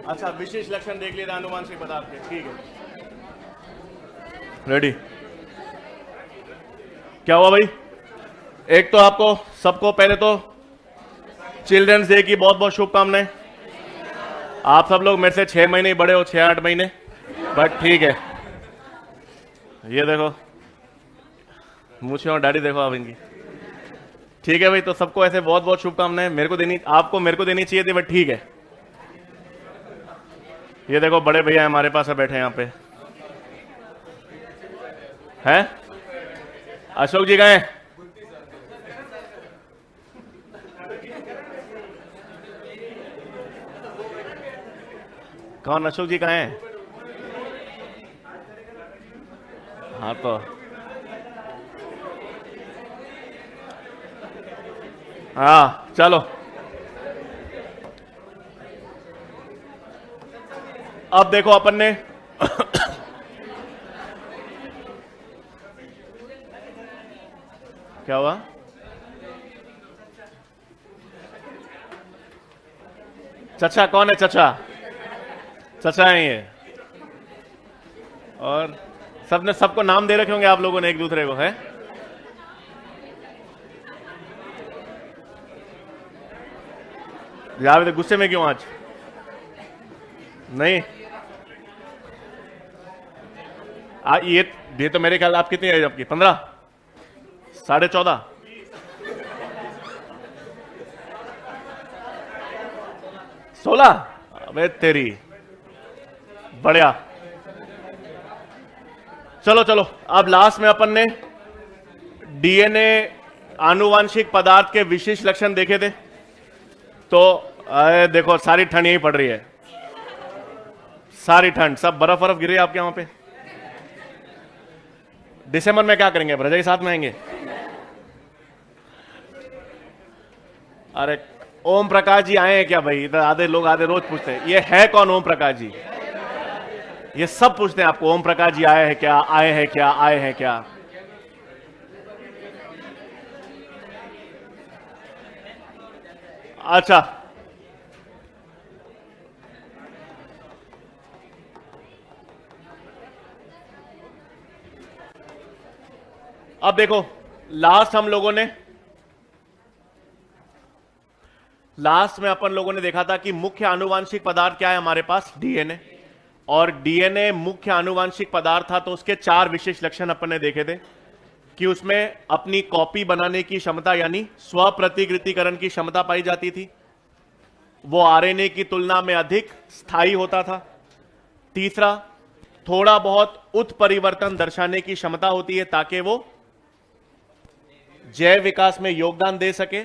अच्छा, विशेष लक्षण देख लिए आनुवांशिक पदार्थ के, ठीक है। रेडी? क्या हुआ भाई? एक तो आपको सबको पहले तो चिल्ड्रंस डे की बहुत बहुत शुभकामनाएं। आप सब लोग मेरे से 6 महीने ही बड़े हो, 6-8 महीने, बट ठीक है। ये देखो मुझे और डैडी देखो आप इनकी। ठीक है भाई, तो सबको ऐसे बहुत बहुत शुभकामनाएं। मेरे को देनी, आपको मेरे को देनी चाहिए थी, बट ठीक है। ये देखो बड़े भैया हमारे पास बैठे हैं यहाँ पे, हैं? अशोक जी गए? कौन अशोक जी कहाँ हैं? हाँ तो हाँ चलो, अब देखो अपन ने क्या हुआ? चचा कौन है? चचा, चचा है ये। और सबने सबको नाम दे रखे होंगे आप लोगों ने एक दूसरे को, है? जावेद गुस्से में क्यों आज? नहीं ये तो मेरे ख्याल आप कितनी एज आपकी? 15, 14.5, 16? अबे तेरी, बढ़िया। चलो चलो, अब लास्ट में अपन ने डीएनए आनुवांशिक पदार्थ के विशेष लक्षण देखे थे। तो देखो सारी ठंड यही पड़ रही है, सारी ठंड, सब बर्फ बर्फ गिरी आपके वहां पे। दिसंबर में क्या करेंगे? ब्रजा के साथ में आएंगे? अरे ओम प्रकाश जी आए हैं क्या भाई? इधर आधे लोग आधे रोज पूछते हैं ये है कौन ओम प्रकाश जी, ये सब पूछते हैं आपको ओम प्रकाश जी आए हैं क्या, आए हैं क्या, आए हैं क्या। अच्छा, अब देखो लास्ट में अपन लोगों ने देखा था कि मुख्य आनुवांशिक पदार्थ क्या है हमारे पास? डीएनए। और डीएनए मुख्य आनुवांशिक पदार्थ था, तो उसके 4 विशेष लक्षण अपन ने देखे थे कि उसमें अपनी कॉपी बनाने की क्षमता यानी स्वप्रतिकृतिकरण की क्षमता पाई जाती थी, वो आरएनए की तुलना में अधिक स्थायी होता था। तीसरा, थोड़ा बहुत उत्परिवर्तन दर्शाने की क्षमता होती है ताकि वो जैव विकास में योगदान दे सके,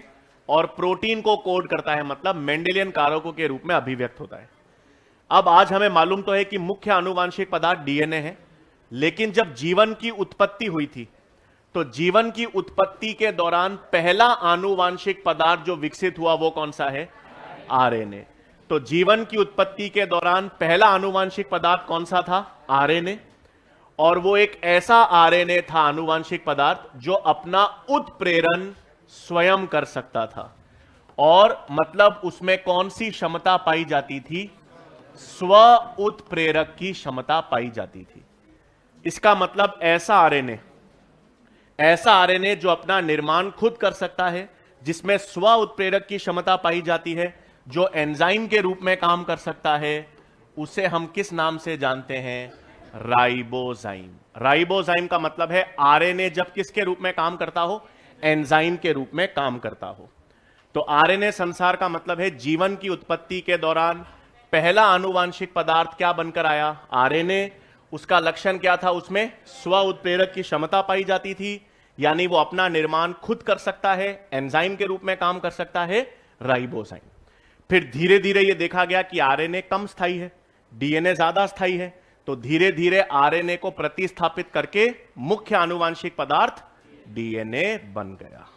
और प्रोटीन को कोड करता है, मतलब मेंडेलियन कारकों के रूप में अभिव्यक्त होता है। अब आज हमें मालूम तो है कि मुख्य आनुवांशिक पदार्थ डीएनए है, लेकिन जब जीवन की उत्पत्ति हुई थी तो जीवन की उत्पत्ति के दौरान पहला आनुवांशिक पदार्थ जो विकसित हुआ वो कौन सा है? आरएनए। तो जीवन की उत्पत्ति के दौरान पहला आनुवांशिक पदार्थ कौन सा था? आरएनए। और वो एक ऐसा आरएनए था आनुवांशिक पदार्थ जो अपना उत्प्रेरण स्वयं कर सकता था। और मतलब उसमें कौन सी क्षमता पाई जाती थी? स्व उत्प्रेरक की क्षमता पाई जाती थी। इसका मतलब ऐसा आरएनए जो अपना निर्माण खुद कर सकता है, जिसमें स्व उत्प्रेरक की क्षमता पाई जाती है, जो एंजाइम के रूप में काम कर सकता है, उसे हम किस नाम से जानते हैं? राइबोजाइम। राइबोजाइम का मतलब है आरएनए जब किसके रूप में काम करता हो? एंजाइम के रूप में काम करता हो। तो आरएनए संसार का मतलब है जीवन की उत्पत्ति के दौरान पहला आनुवांशिक पदार्थ क्या बनकर आया? आरएनए। उसका लक्षण क्या था? उसमें स्व उत्प्रेरक की क्षमता पाई जाती थी, यानी वो अपना निर्माण खुद कर सकता है, एंजाइम के रूप में काम कर सकता है, राइबोजाइम। फिर धीरे धीरे यह देखा गया कि आरएनए कम स्थायी है, डीएनए ज्यादा स्थायी है, तो धीरे धीरे आरएनए को प्रतिस्थापित करके मुख्य आनुवांशिक पदार्थ डीएनए बन गया।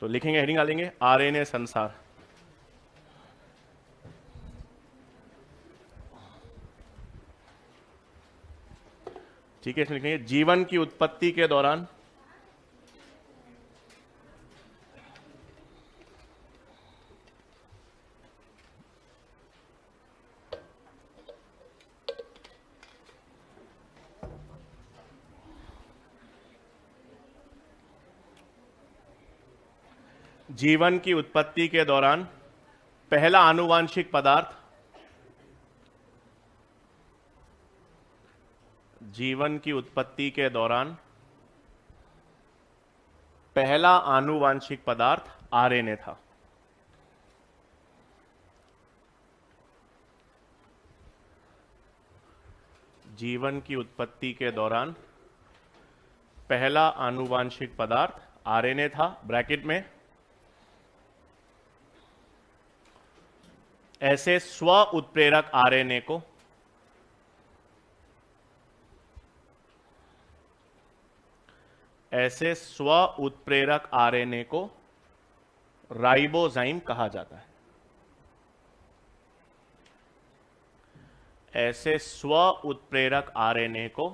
तो लिखेंगे, हेडिंग डालेंगे, आरएनए संसार। ठीक है, इसमें लिखेंगे जीवन की उत्पत्ति के दौरान जीवन की उत्पत्ति के दौरान पहला आनुवांशिक पदार्थ, जीवन की उत्पत्ति के दौरान पहला आनुवांशिक पदार्थ आरएनए था। जीवन की उत्पत्ति के दौरान पहला आनुवांशिक पदार्थ आरएनए था। ब्रैकेट में ऐसे स्व उत्प्रेरक आरएनए को राइबोजाइम कहा जाता है। ऐसे स्व उत्प्रेरक आरएनए को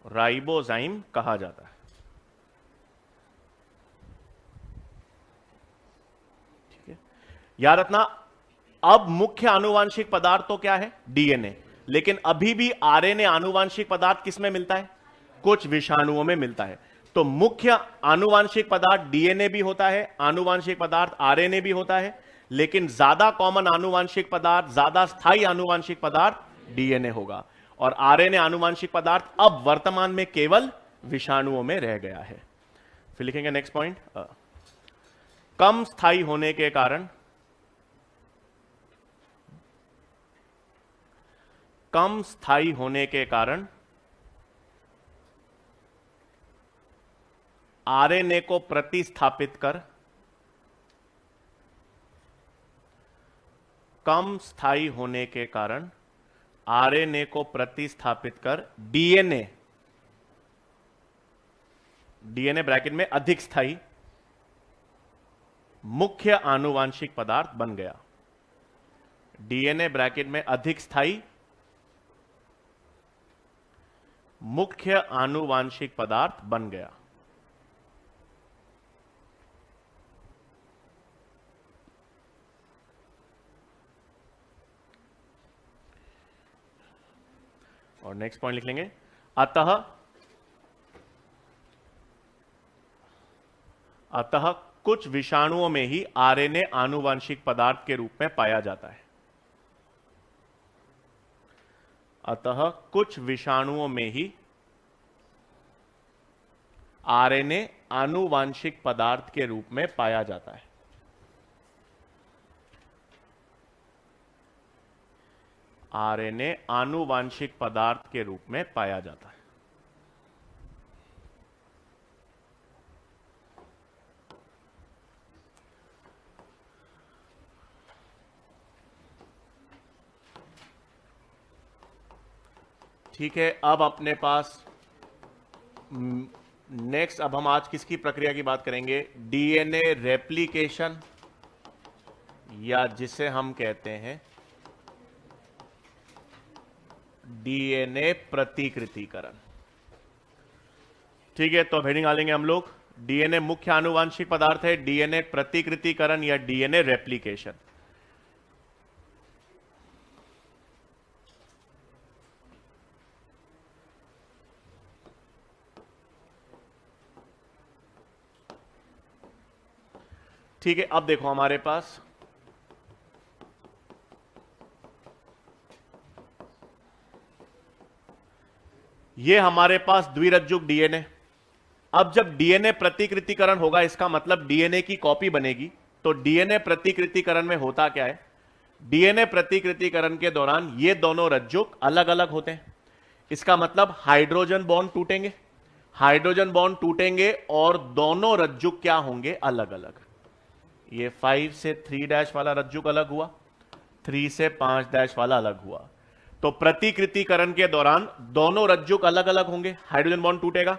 राइबोजाइम कहा जाता है। ठीक है, याद रखना। अब मुख्य आनुवांशिक पदार्थ तो क्या है? डीएनए। लेकिन अभी भी आरएनए आनुवांशिक पदार्थ किसमें मिलता है? कुछ विषाणुओं में मिलता है। तो मुख्य आनुवांशिक पदार्थ डीएनए भी होता है, आनुवांशिक पदार्थ आरएनए भी होता है, लेकिन ज्यादा कॉमन आनुवांशिक पदार्थ, ज्यादा स्थायी आनुवांशिक पदार्थ डीएनए होगा। और आरएनए आनुवांशिक पदार्थ अब वर्तमान में केवल विषाणुओं में रह गया है। फिर लिखेंगे नेक्स्ट पॉइंट, कम स्थायी होने के कारण आरएनए को प्रतिस्थापित कर कम स्थायी होने के कारण आरएनए को प्रतिस्थापित कर डीएनए ब्रैकेट में अधिक स्थायी मुख्य आनुवांशिक पदार्थ बन गया। डीएनए ब्रैकेट में अधिक स्थायी मुख्य आनुवांशिक पदार्थ बन गया। और नेक्स्ट पॉइंट लिख लेंगे, अतः कुछ विषाणुओं में ही आरएनए आनुवांशिक पदार्थ के रूप में पाया जाता है। अतः कुछ विषाणुओं में ही आरएनए आनुवांशिक पदार्थ के रूप में पाया जाता है। आरएनए आनुवांशिक पदार्थ के रूप में पाया जाता है। ठीक है, अब अपने पास नेक्स्ट, अब हम आज किसकी प्रक्रिया की बात करेंगे? डीएनए रेप्लिकेशन, या जिसे हम कहते हैं डीएनए प्रतिकृतिकरण। ठीक है, तो अब हेडिंग डालेंगे हम लोग, डीएनए मुख्य आनुवांशिक पदार्थ है, डीएनए प्रतिकृतिकरण या डीएनए रेप्लिकेशन। ठीक है, अब देखो हमारे पास ये हमारे पास द्विरज्जुक डीएनए। अब जब डीएनए प्रतिकृतिकरण होगा, इसका मतलब डीएनए की कॉपी बनेगी। तो डीएनए प्रतिकृतिकरण में होता क्या है? डीएनए प्रतिकृतिकरण के दौरान ये दोनों रज्जुक अलग अलग होते हैं। इसका मतलब हाइड्रोजन बॉन्ड टूटेंगे, हाइड्रोजन बॉन्ड टूटेंगे और दोनों रज्जुक क्या होंगे? अलग अलग। ये 5 से 3 डैश वाला रज्जुक अलग हुआ, 3 से 5 डैश वाला अलग हुआ। तो प्रतिकृतिकरण के दौरान दोनों रज्जुक अलग अलग होंगे, हाइड्रोजन बॉन्ड टूटेगा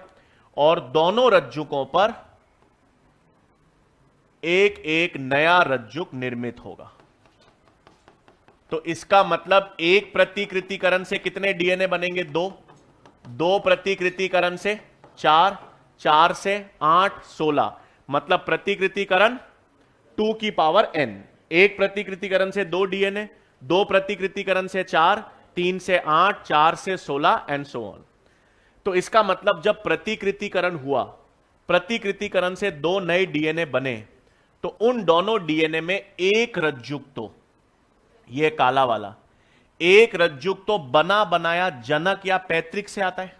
और दोनों रज्जुकों पर एक एक नया रज्जुक निर्मित होगा। तो इसका मतलब एक प्रतिकृतिकरण से कितने डीएनए बनेंगे? 2, 2 प्रतिकृतिकरण से 4, 4 से 8, 16। मतलब प्रतिकृतिकरण 2 की पावर n। एक प्रतिकृतिकरण से 2 डीएनए, 2 प्रतिकृतिकरण से 4, 3 से 8, 4 से 16 एंड सो ऑन। तो इसका मतलब जब प्रतिकृतिकरण हुआ प्रतिकृतिकरण से दो नए डीएनए बने तो उन दोनों डीएनए में एक रज्जुक तो, ये काला वाला, एक रज्जुक तो बना बनाया जनक या पैतृक से आता है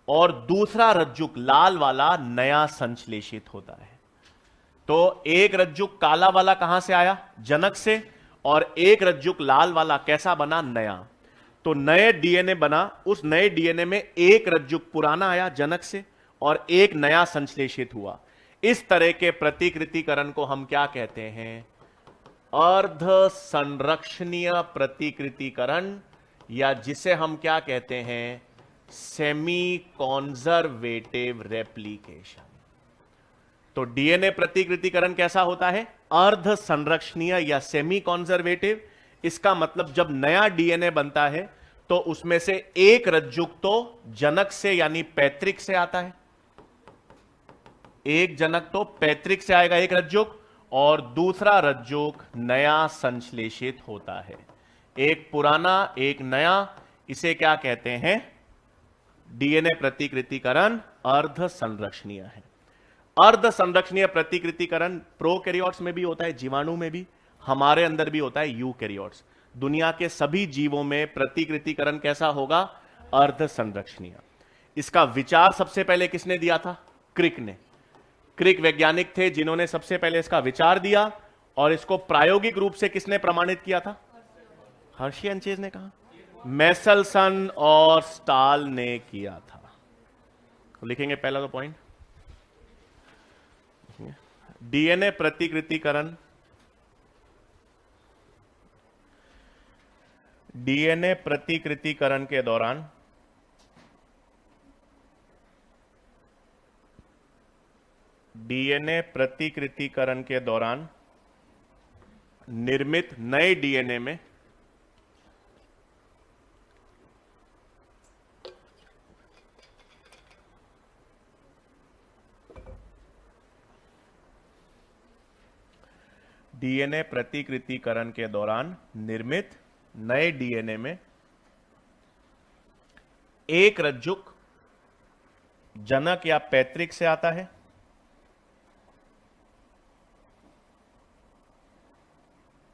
और दूसरा रज्जुक लाल वाला नया संश्लेषित होता है। तो एक रज्जुक काला वाला कहां से आया? जनक से। और एक रज्जुक लाल वाला कैसा बना? नया। तो नए डीएनए बना, उस नए डीएनए में एक रज्जुक पुराना आया जनक से और एक नया संश्लेषित हुआ। इस तरह के प्रतिकृतिकरण को हम क्या कहते हैं? अर्ध संरक्षणीय प्रतिकृतिकरण, या जिसे हम क्या कहते हैं? Semi conservative replication. तो डीएनए प्रतिकृतिकरण कैसा होता है? अर्ध संरक्षणीय या सेमी कॉन्जर्वेटिव। इसका मतलब जब नया डीएनए बनता है तो उसमें से एक रज्जुक तो जनक से यानी पैतृक से आता है, एक जनक तो पैतृक से आएगा एक रज्जुक, और दूसरा रज्जुक नया संश्लेषित होता है। एक पुराना एक नया, इसे क्या कहते हैं? डीएनए प्रतिकृतिकरण अर्ध संरक्षणीय है। अर्ध संरक्षणीय प्रतिकृतिकरण प्रोकैरियोट्स में भी होता है, जीवाणु में भी, हमारे अंदर भी होता है, यूकैरियोट्स। दुनिया के सभी जीवों में प्रतिकृतिकरण कैसा होगा? अर्ध संरक्षणीय। इसका विचार सबसे पहले किसने दिया था? क्रिक ने। क्रिक वैज्ञानिक थे जिन्होंने सबसे पहले इसका विचार दिया, और इसको प्रायोगिक रूप से किसने प्रमाणित किया था? हर्शी एंड चेज ने कहा, मेसेल्सन और स्टाल ने किया था। तो लिखेंगे पहला तो पॉइंट, डीएनए प्रतिकृतिकरण, डीएनए प्रतिकृतिकरण के दौरान डीएनए प्रतिकृतिकरण के दौरान निर्मित नए डीएनए में डीएनए प्रतिकृतिकरण के दौरान निर्मित नए डीएनए में एक रज्जुक जनक या पैतृक से आता है,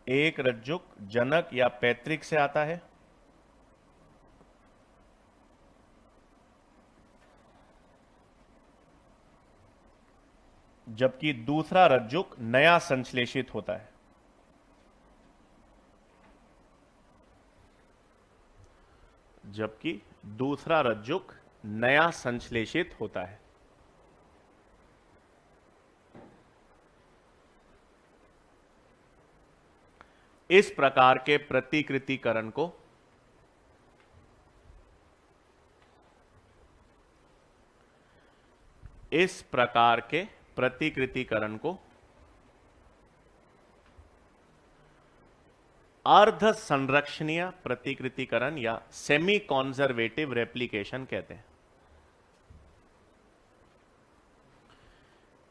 एक रज्जुक जनक या पैतृक से आता है, जबकि दूसरा रज्जुक नया संश्लेषित होता है। जबकि दूसरा रज्जुक नया संश्लेषित होता है। इस प्रकार के प्रतिकृतिकरण को अर्ध संरक्षणीय प्रतिकृतिकरण या सेमी कॉन्जर्वेटिव रेप्लिकेशन कहते हैं।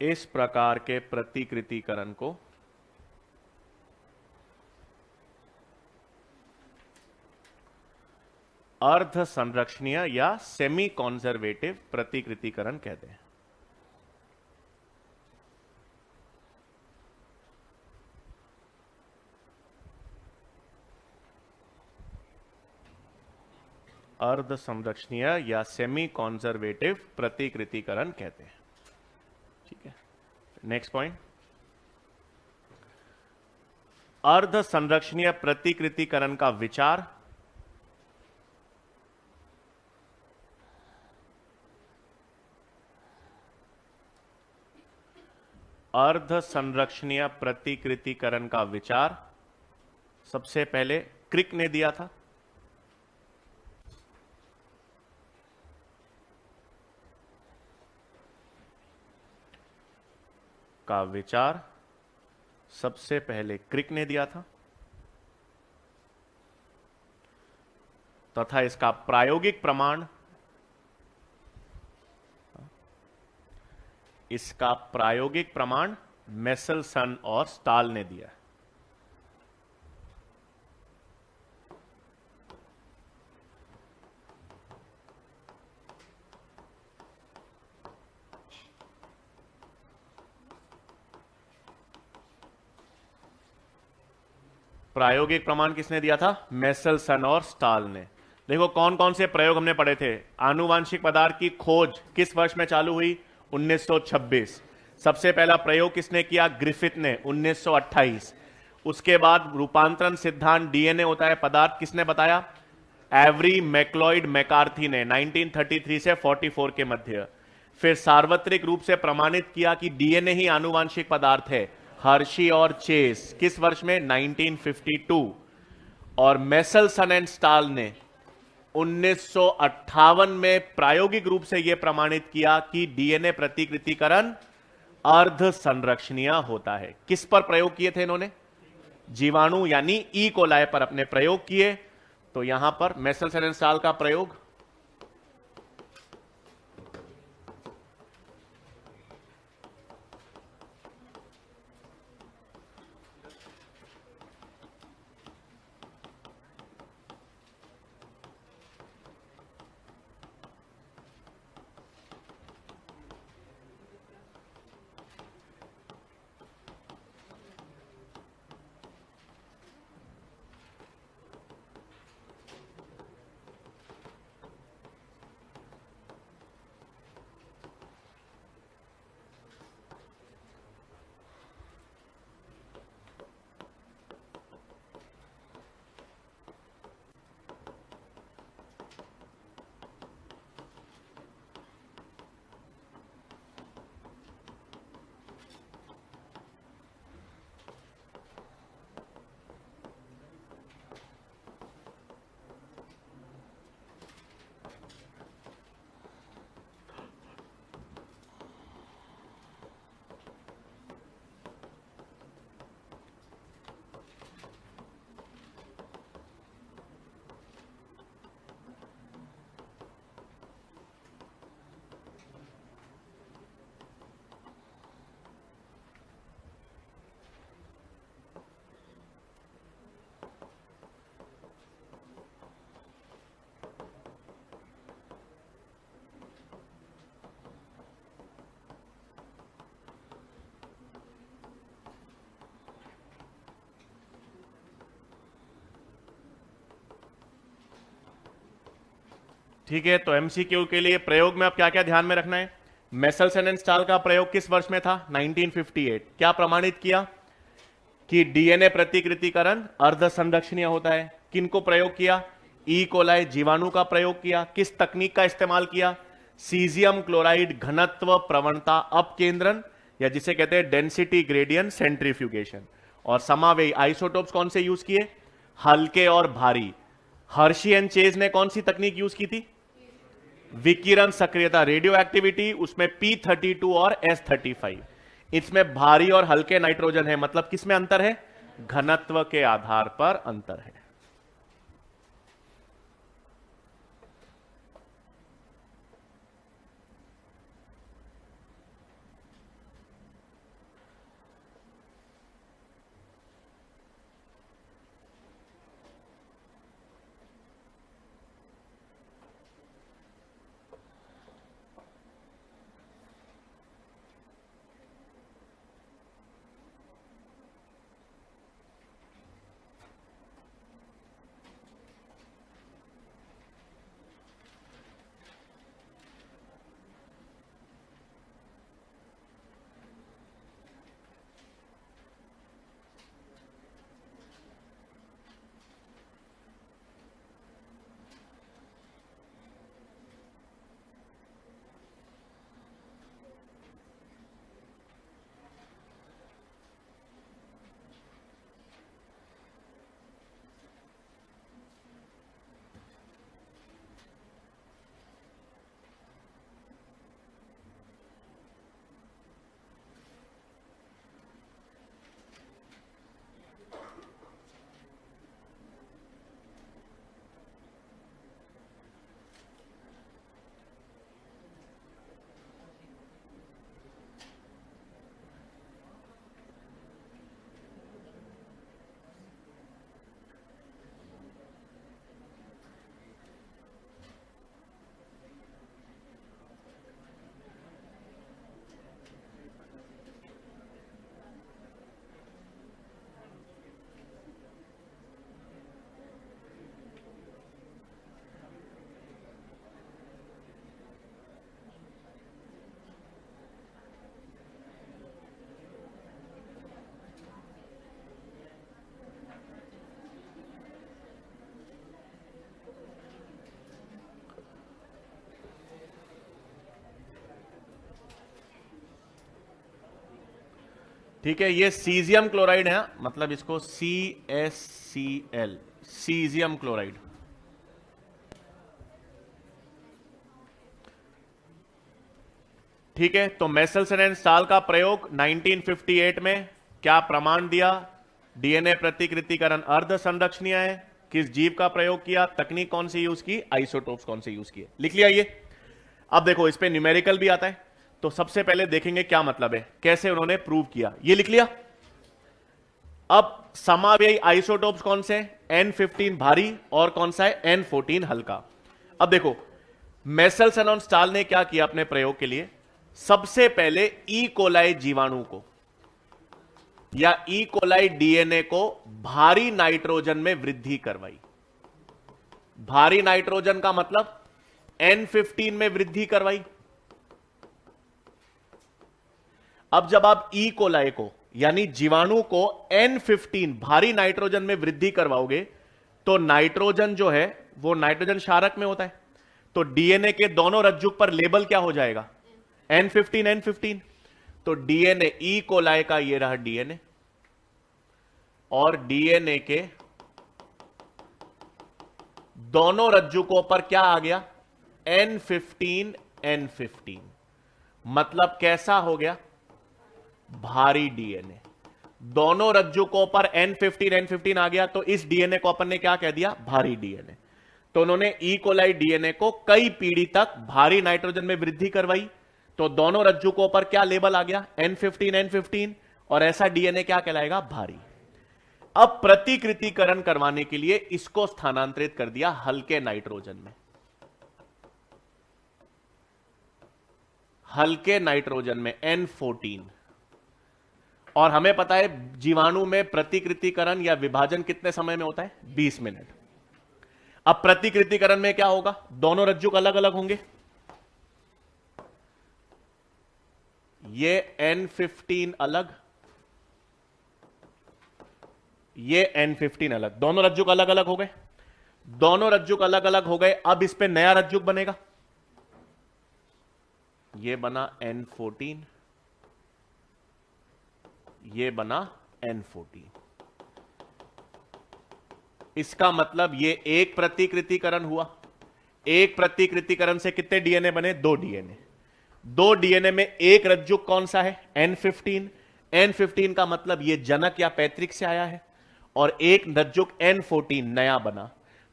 इस प्रकार के प्रतिकृतिकरण को अर्ध संरक्षणीय या सेमी कॉन्जर्वेटिव प्रतिकृतिकरण कहते हैं। अर्ध संरक्षणीय या सेमी कॉन्जर्वेटिव प्रतिकृतिकरण कहते हैं। ठीक है, नेक्स्ट पॉइंट, अर्ध संरक्षणीय प्रतिकृतिकरण का विचार अर्ध संरक्षणीय प्रतिकृतिकरण का विचार सबसे पहले क्रिक ने दिया था। का विचार सबसे पहले क्रिक ने दिया था तथा इसका प्रायोगिक प्रमाण मेसेल्सन और स्टाल ने दिया। प्रायोगिक प्रमाण किसने दिया था? मेसलसन और स्टाल ने। देखो कौन कौन से प्रयोग हमने पढ़े थे। आनुवांशिक पदार्थ की खोज किस वर्ष में चालू हुई? 1926। सबसे पहला प्रयोग किसने किया? ग्रिफिथ ने, 1928। उसके बाद रूपांतरण सिद्धांत डीएनए होता है पदार्थ, किसने बताया? एवरी मैक्लॉइड मैकार्थी ने, 1933 से 44 के मध्य। फिर सार्वत्रिक रूप से प्रमाणित किया कि डीएनए ही आनुवांशिक पदार्थ है, हर्शी और चेस, किस वर्ष में? 1952। और मेसलसन एंड स्टाल ने 1958 में प्रायोगिक रूप से यह प्रमाणित किया कि डीएनए प्रतिकृतिकरण अर्ध संरक्षणीय होता है। किस पर प्रयोग किए थे इन्होंने? जीवाणु यानी ई कोलाई पर अपने प्रयोग किए। तो यहां पर मेसलसन एंड स्टाल का प्रयोग ठीक है। तो एमसीक्यू के लिए प्रयोग में अब क्या क्या ध्यान में रखना है? मेसलसन एंड स्टाल का प्रयोग किस वर्ष में था? 1958। क्या प्रमाणित किया? कि डीएनए प्रतिकृतिकरण अर्ध संरक्षणीय होता है। किनको प्रयोग किया? ई कोलाई जीवाणु का प्रयोग किया। किस तकनीक का इस्तेमाल किया? सीजियम क्लोराइड घनत्व प्रवणता अपकेंद्रण, या जिसे कहते हैं डेंसिटी ग्रेडियंट सेंट्रीफ्यूगेशन। और समावेयी आइसोटोप्स कौन से यूज किए? हल्के और भारी। हर्शी एंड चेज ने कौन सी तकनीक यूज की थी? विकिरण सक्रियता, रेडियो एक्टिविटी, उसमें P32 और S35। इसमें भारी और हल्के नाइट्रोजन है, मतलब किसमें अंतर है? घनत्व के आधार पर अंतर है। ठीक है, ये सीजियम क्लोराइड है, मतलब इसको CaCl, सीजियम क्लोराइड। ठीक है, तो मेसेल्सन एंड स्टाल का प्रयोग 1958 में क्या प्रमाण दिया? डीएनए प्रतिकृतिकरण अर्ध संरक्षणीय है। किस जीव का प्रयोग किया? तकनीक कौन सी यूज की? आइसोटोप्स कौन से यूज किए? लिख लिया ये। अब देखो इस पे न्यूमेरिकल भी आता है, तो सबसे पहले देखेंगे क्या मतलब है, कैसे उन्होंने प्रूव किया, ये लिख लिया। अब समाव्ययी आइसोटोप्स कौन से? N15 भारी और कौन सा है? N14 हल्का। अब देखो मेसेल्सन और स्टाल ने क्या किया अपने प्रयोग के लिए? सबसे पहले ई कोलाई जीवाणु को या ई कोलाई डीएनए को भारी नाइट्रोजन में वृद्धि करवाई। भारी नाइट्रोजन का मतलब N15 में वृद्धि करवाई। अब जब आप ई कोलाई को यानी जीवाणु को N15 भारी नाइट्रोजन में वृद्धि करवाओगे तो नाइट्रोजन जो है वो नाइट्रोजन क्षारक में होता है, तो डीएनए के दोनों रज्जुक पर लेबल क्या हो जाएगा? N15 N15। तो डीएनए ई कोलाई का ये रहा डीएनए, और डीएनए के दोनों रज्जुकों पर क्या आ गया? N15 N15। मतलब कैसा हो गया? भारी डीएनए। दोनों रज्जुकों पर N15 N15 आ गया, तो इस डीएनए को अपन ने क्या कह दिया? भारी डीएनए। तो उन्होंने ई कोलाई डीएनए को कई पीढ़ी तक भारी नाइट्रोजन में वृद्धि करवाई, तो दोनों रज्जुकों पर क्या लेबल आ गया? N15 N15, और ऐसा डीएनए क्या कहलाएगा? भारी। अब प्रतिकृतिकरण करवाने के लिए इसको स्थानांतरित कर दिया हल्के नाइट्रोजन में। हल्के नाइट्रोजन में N14, और हमें पता है जीवाणु में प्रतिकृतिकरण या विभाजन कितने समय में होता है? 20 मिनट। अब प्रतिकृतिकरण में क्या होगा? दोनों रज्जुक अलग अलग होंगे, ये N15 अलग, ये N15 अलग, दोनों रज्जुक अलग अलग हो गए। दोनों रज्जुक अलग अलग हो गए, अब इस पे नया रज्जुक बनेगा, ये बना N14, ये बना N14। इसका मतलब ये एक प्रतिकृतिकरण हुआ। एक प्रतिकृतिकरण से कितने डीएनए बने? 2 डीएनए। 2 डीएनए में एक रज्जुक कौन सा है? N15। N15 का मतलब ये जनक या पैतृक से आया है, और एक रज्जुक N14 नया बना।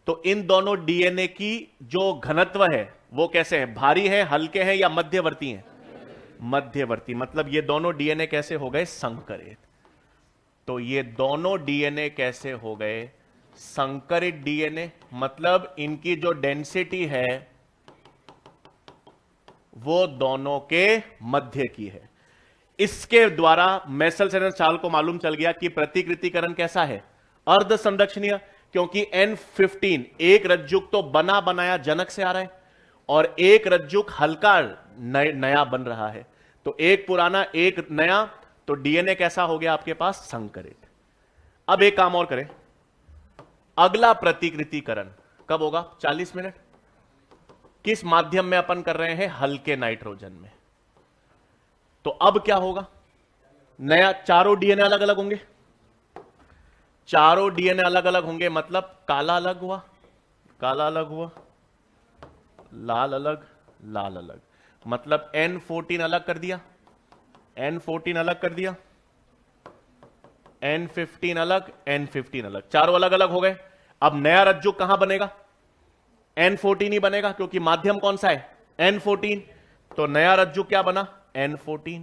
तो इन दोनों डीएनए की जो घनत्व है वो कैसे है? भारी है, हल्के हैं, या मध्यवर्ती हैं? मध्यवर्ती। मतलब ये दोनों डीएनए कैसे हो गए? संकरित। तो ये दोनों डीएनए कैसे हो गए? संकरित डीएनए। मतलब इनकी जो डेंसिटी है वो दोनों के मध्य की है। इसके द्वारा मेसेल्सन एंड स्टाल को मालूम चल गया कि प्रतिकृतिकरण कैसा है? अर्ध संरक्षणीय, क्योंकि N15 एक रज्जुक तो बना बनाया जनक से आ रहा है, और एक रज्जुक हल्का नया बन रहा है। तो एक पुराना एक नया, तो डीएनए कैसा हो गया आपके पास? संकरित। अब एक काम और करें, अगला प्रतिकृतिकरण कब होगा? 40 मिनट। किस माध्यम में अपन कर रहे हैं? हल्के नाइट्रोजन में। तो अब क्या होगा? नया चारों डीएनए अलग अलग होंगे। चारों डीएनए अलग अलग होंगे, मतलब काला अलग हुआ, काला अलग हुआ, लाल अलग, लाल अलग। मतलब N14 अलग कर दिया, N14 अलग कर दिया, N15 अलग, N15 अलग, चारों अलग अलग हो गए। अब नया रज्जुक कहां बनेगा? N14 ही बनेगा, क्योंकि माध्यम कौन सा है? N14। तो नया रज्जुक क्या बना? N14,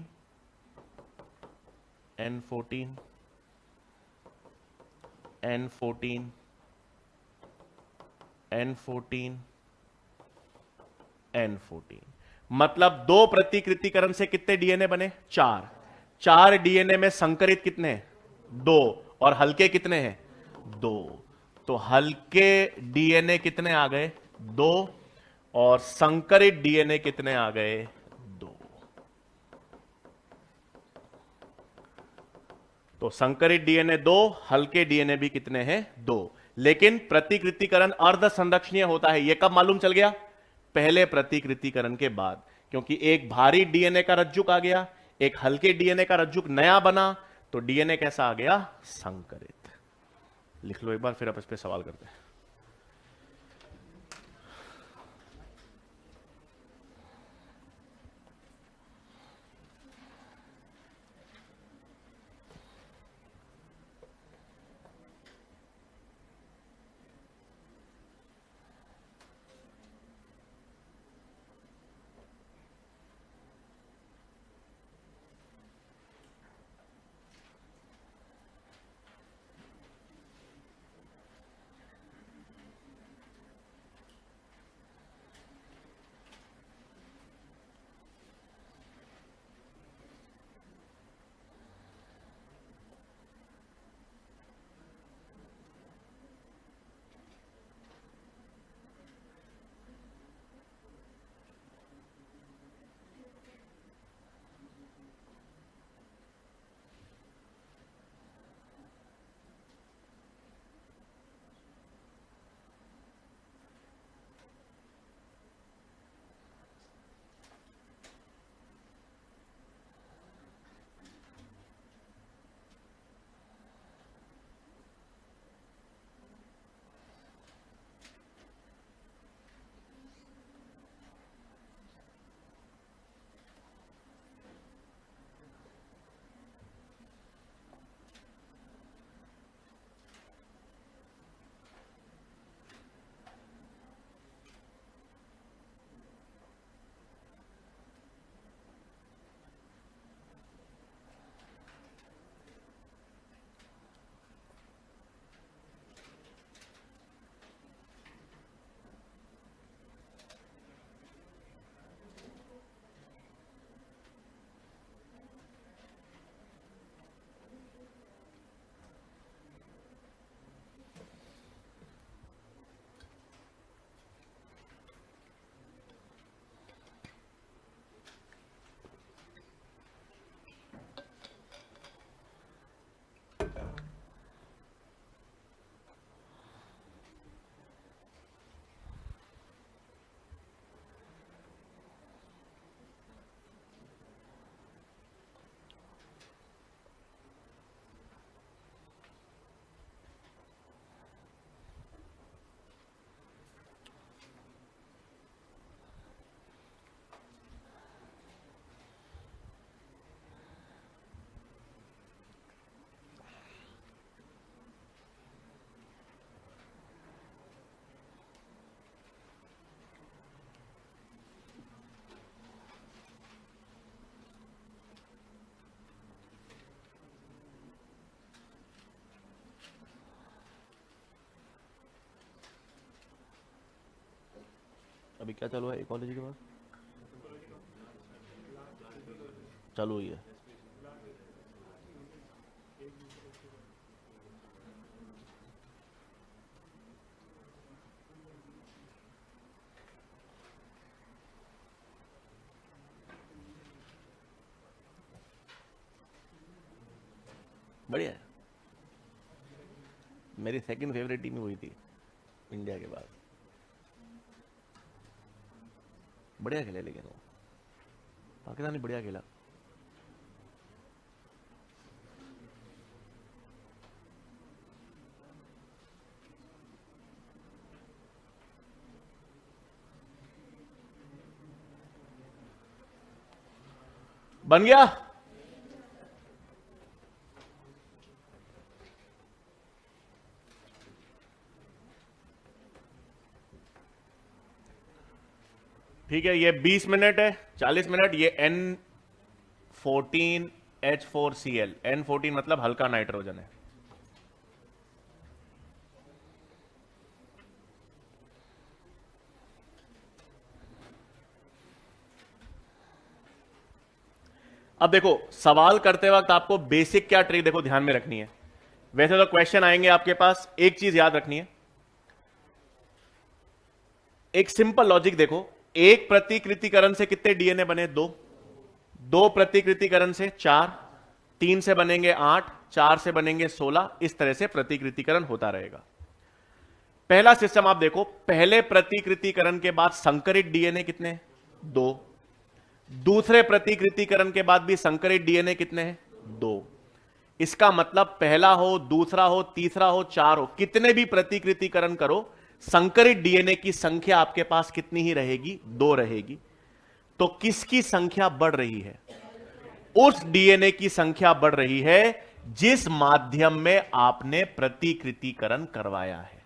N14, N14, N14, N14। मतलब 2 प्रतिकृतिकरण से कितने डीएनए बने? 4। 4 डीएनए में संकरित कितने हैं? 2, और हल्के कितने हैं? 2। तो हल्के डीएनए कितने आ गए? 2, और संकरित डीएनए कितने आ गए? 2। तो संकरित डीएनए 2, हल्के डीएनए भी कितने हैं? 2। लेकिन प्रतिकृतिकरण अर्ध संरक्षणीय होता है, यह कब मालूम चल गया? पहले प्रतिकृतिकरण के बाद, क्योंकि एक भारी डीएनए का रज्जुक आ गया, एक हल्के डीएनए का रज्जुक नया बना, तो डीएनए कैसा आ गया? संकरित। लिख लो एक बार, फिर आप इस पे सवाल करते हैं। अभी क्या चालू है इकोलॉजी के बाद? चालू हुई है। बढ़िया है। मेरी सेकंड फेवरेट टीम हुई थी इंडिया के बाद। बढ़िया खेले, लेकिन वो पाकिस्तान ने बढ़िया खेला। बन गया। ठीक है, ये 20 मिनट है, 40 मिनट। ये N14H4Cl, N14 मतलब हल्का नाइट्रोजन है। अब देखो, सवाल करते वक्त आपको बेसिक क्या ट्रिक देखो ध्यान में रखनी है। वैसे तो क्वेश्चन आएंगे आपके पास, एक चीज याद रखनी है, एक सिंपल लॉजिक देखो। एक प्रतिकृतिकरण से कितने डीएनए बने? दो प्रतिकृतिकरण से 4, 3 से बनेंगे 8, 4 से बनेंगे 16। इस तरह से प्रतिकृतिकरण होता रहेगा। पहला सिस्टम आप देखो, पहले प्रतिकृतिकरण के बाद संकरित डीएनए कितने? 2। दूसरे प्रतिकृतिकरण के बाद भी संकरित डीएनए कितने हैं? 2। इसका मतलब पहला हो, दूसरा हो, तीसरा हो, चार हो, कितने भी प्रतिकृतिकरण करो, संकरित डीएनए की संख्या आपके पास कितनी ही रहेगी? 2 रहेगी। तो किसकी संख्या बढ़ रही है? उस डीएनए की संख्या बढ़ रही है जिस माध्यम में आपने प्रतिकृतिकरण करवाया है।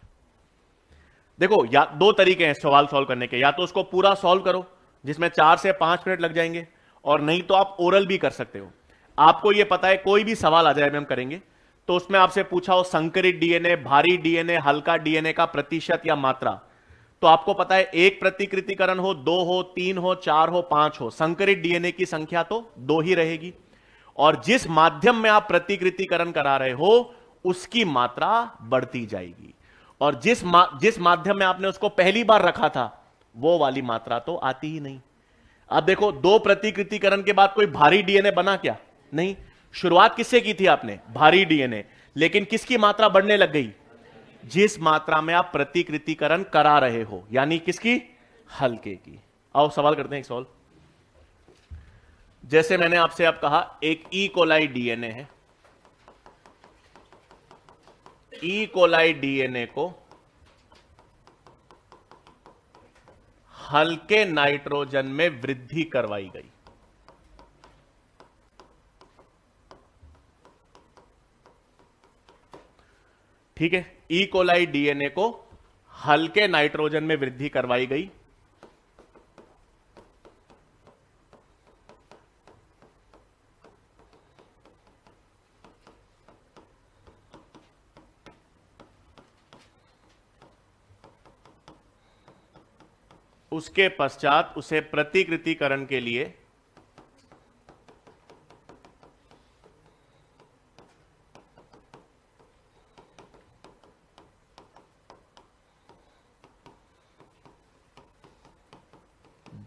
देखो, या 2 तरीके हैं सवाल सॉल्व करने के, या तो उसको पूरा सॉल्व करो जिसमें 4 से 5 मिनट लग जाएंगे, और नहीं तो आप ओरल भी कर सकते हो। आपको यह पता है कोई भी सवाल आ जाए हम करेंगे तो उसमें आपसे पूछा हो संकरित डीएनए, भारी डीएनए, हल्का डीएनए का प्रतिशत या मात्रा, तो आपको पता है 1 प्रतिकृतिकरण हो, 2 हो, 3 हो, 4 हो, 5 हो, संकरित डीएनए की संख्या तो 2 ही रहेगी। और जिस माध्यम में आप प्रतिकृतिकरण करा रहे हो उसकी मात्रा बढ़ती जाएगी, और जिस माध्यम में आपने उसको पहली बार रखा था वो वाली मात्रा तो आती ही नहीं। अब देखो, 2 प्रतिकृतिकरण के बाद कोई भारी डीएनए बना क्या? नहीं। शुरुआत किससे की थी आपने? भारी डीएनए। लेकिन किसकी मात्रा बढ़ने लग गई? जिस मात्रा में आप प्रतिकृतिकरण करा रहे हो, यानी किसकी? हल्के की। आओ सवाल करते हैं एक सवाल। जैसे मैंने आपसे अब कहा एक ई कोलाई डीएनए है, ई कोलाई डीएनए को हल्के नाइट्रोजन में वृद्धि करवाई गई। ठीक है, ई कोलाई डीएनए को हल्के नाइट्रोजन में वृद्धि करवाई गई। उसके पश्चात उसे प्रतिकृतिकरण के लिए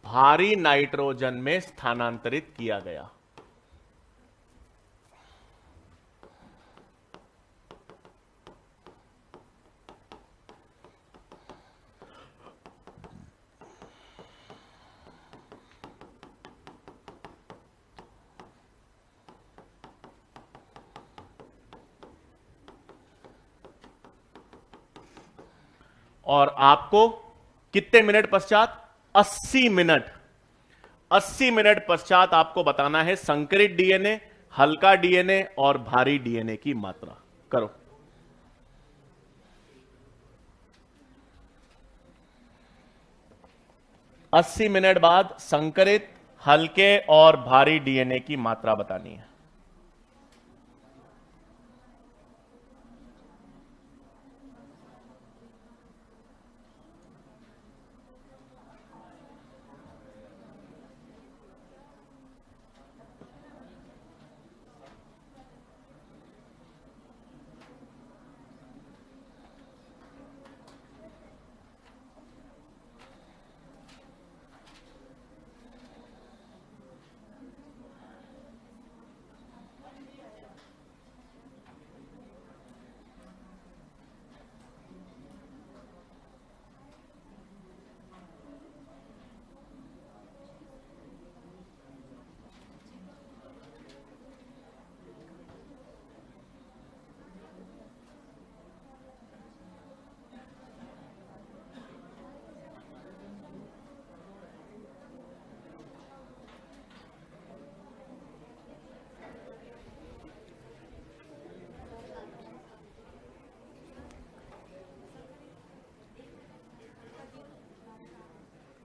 भारी नाइट्रोजन में स्थानांतरित किया गया। और आपको कितने मिनट पश्चात? 80 मिनट। 80 मिनट पश्चात आपको बताना है संकरित डीएनए, हल्का डीएनए और भारी डीएनए की मात्रा। करो। अस्सी मिनट बाद संकरित, हल्के और भारी डीएनए की मात्रा बतानी है।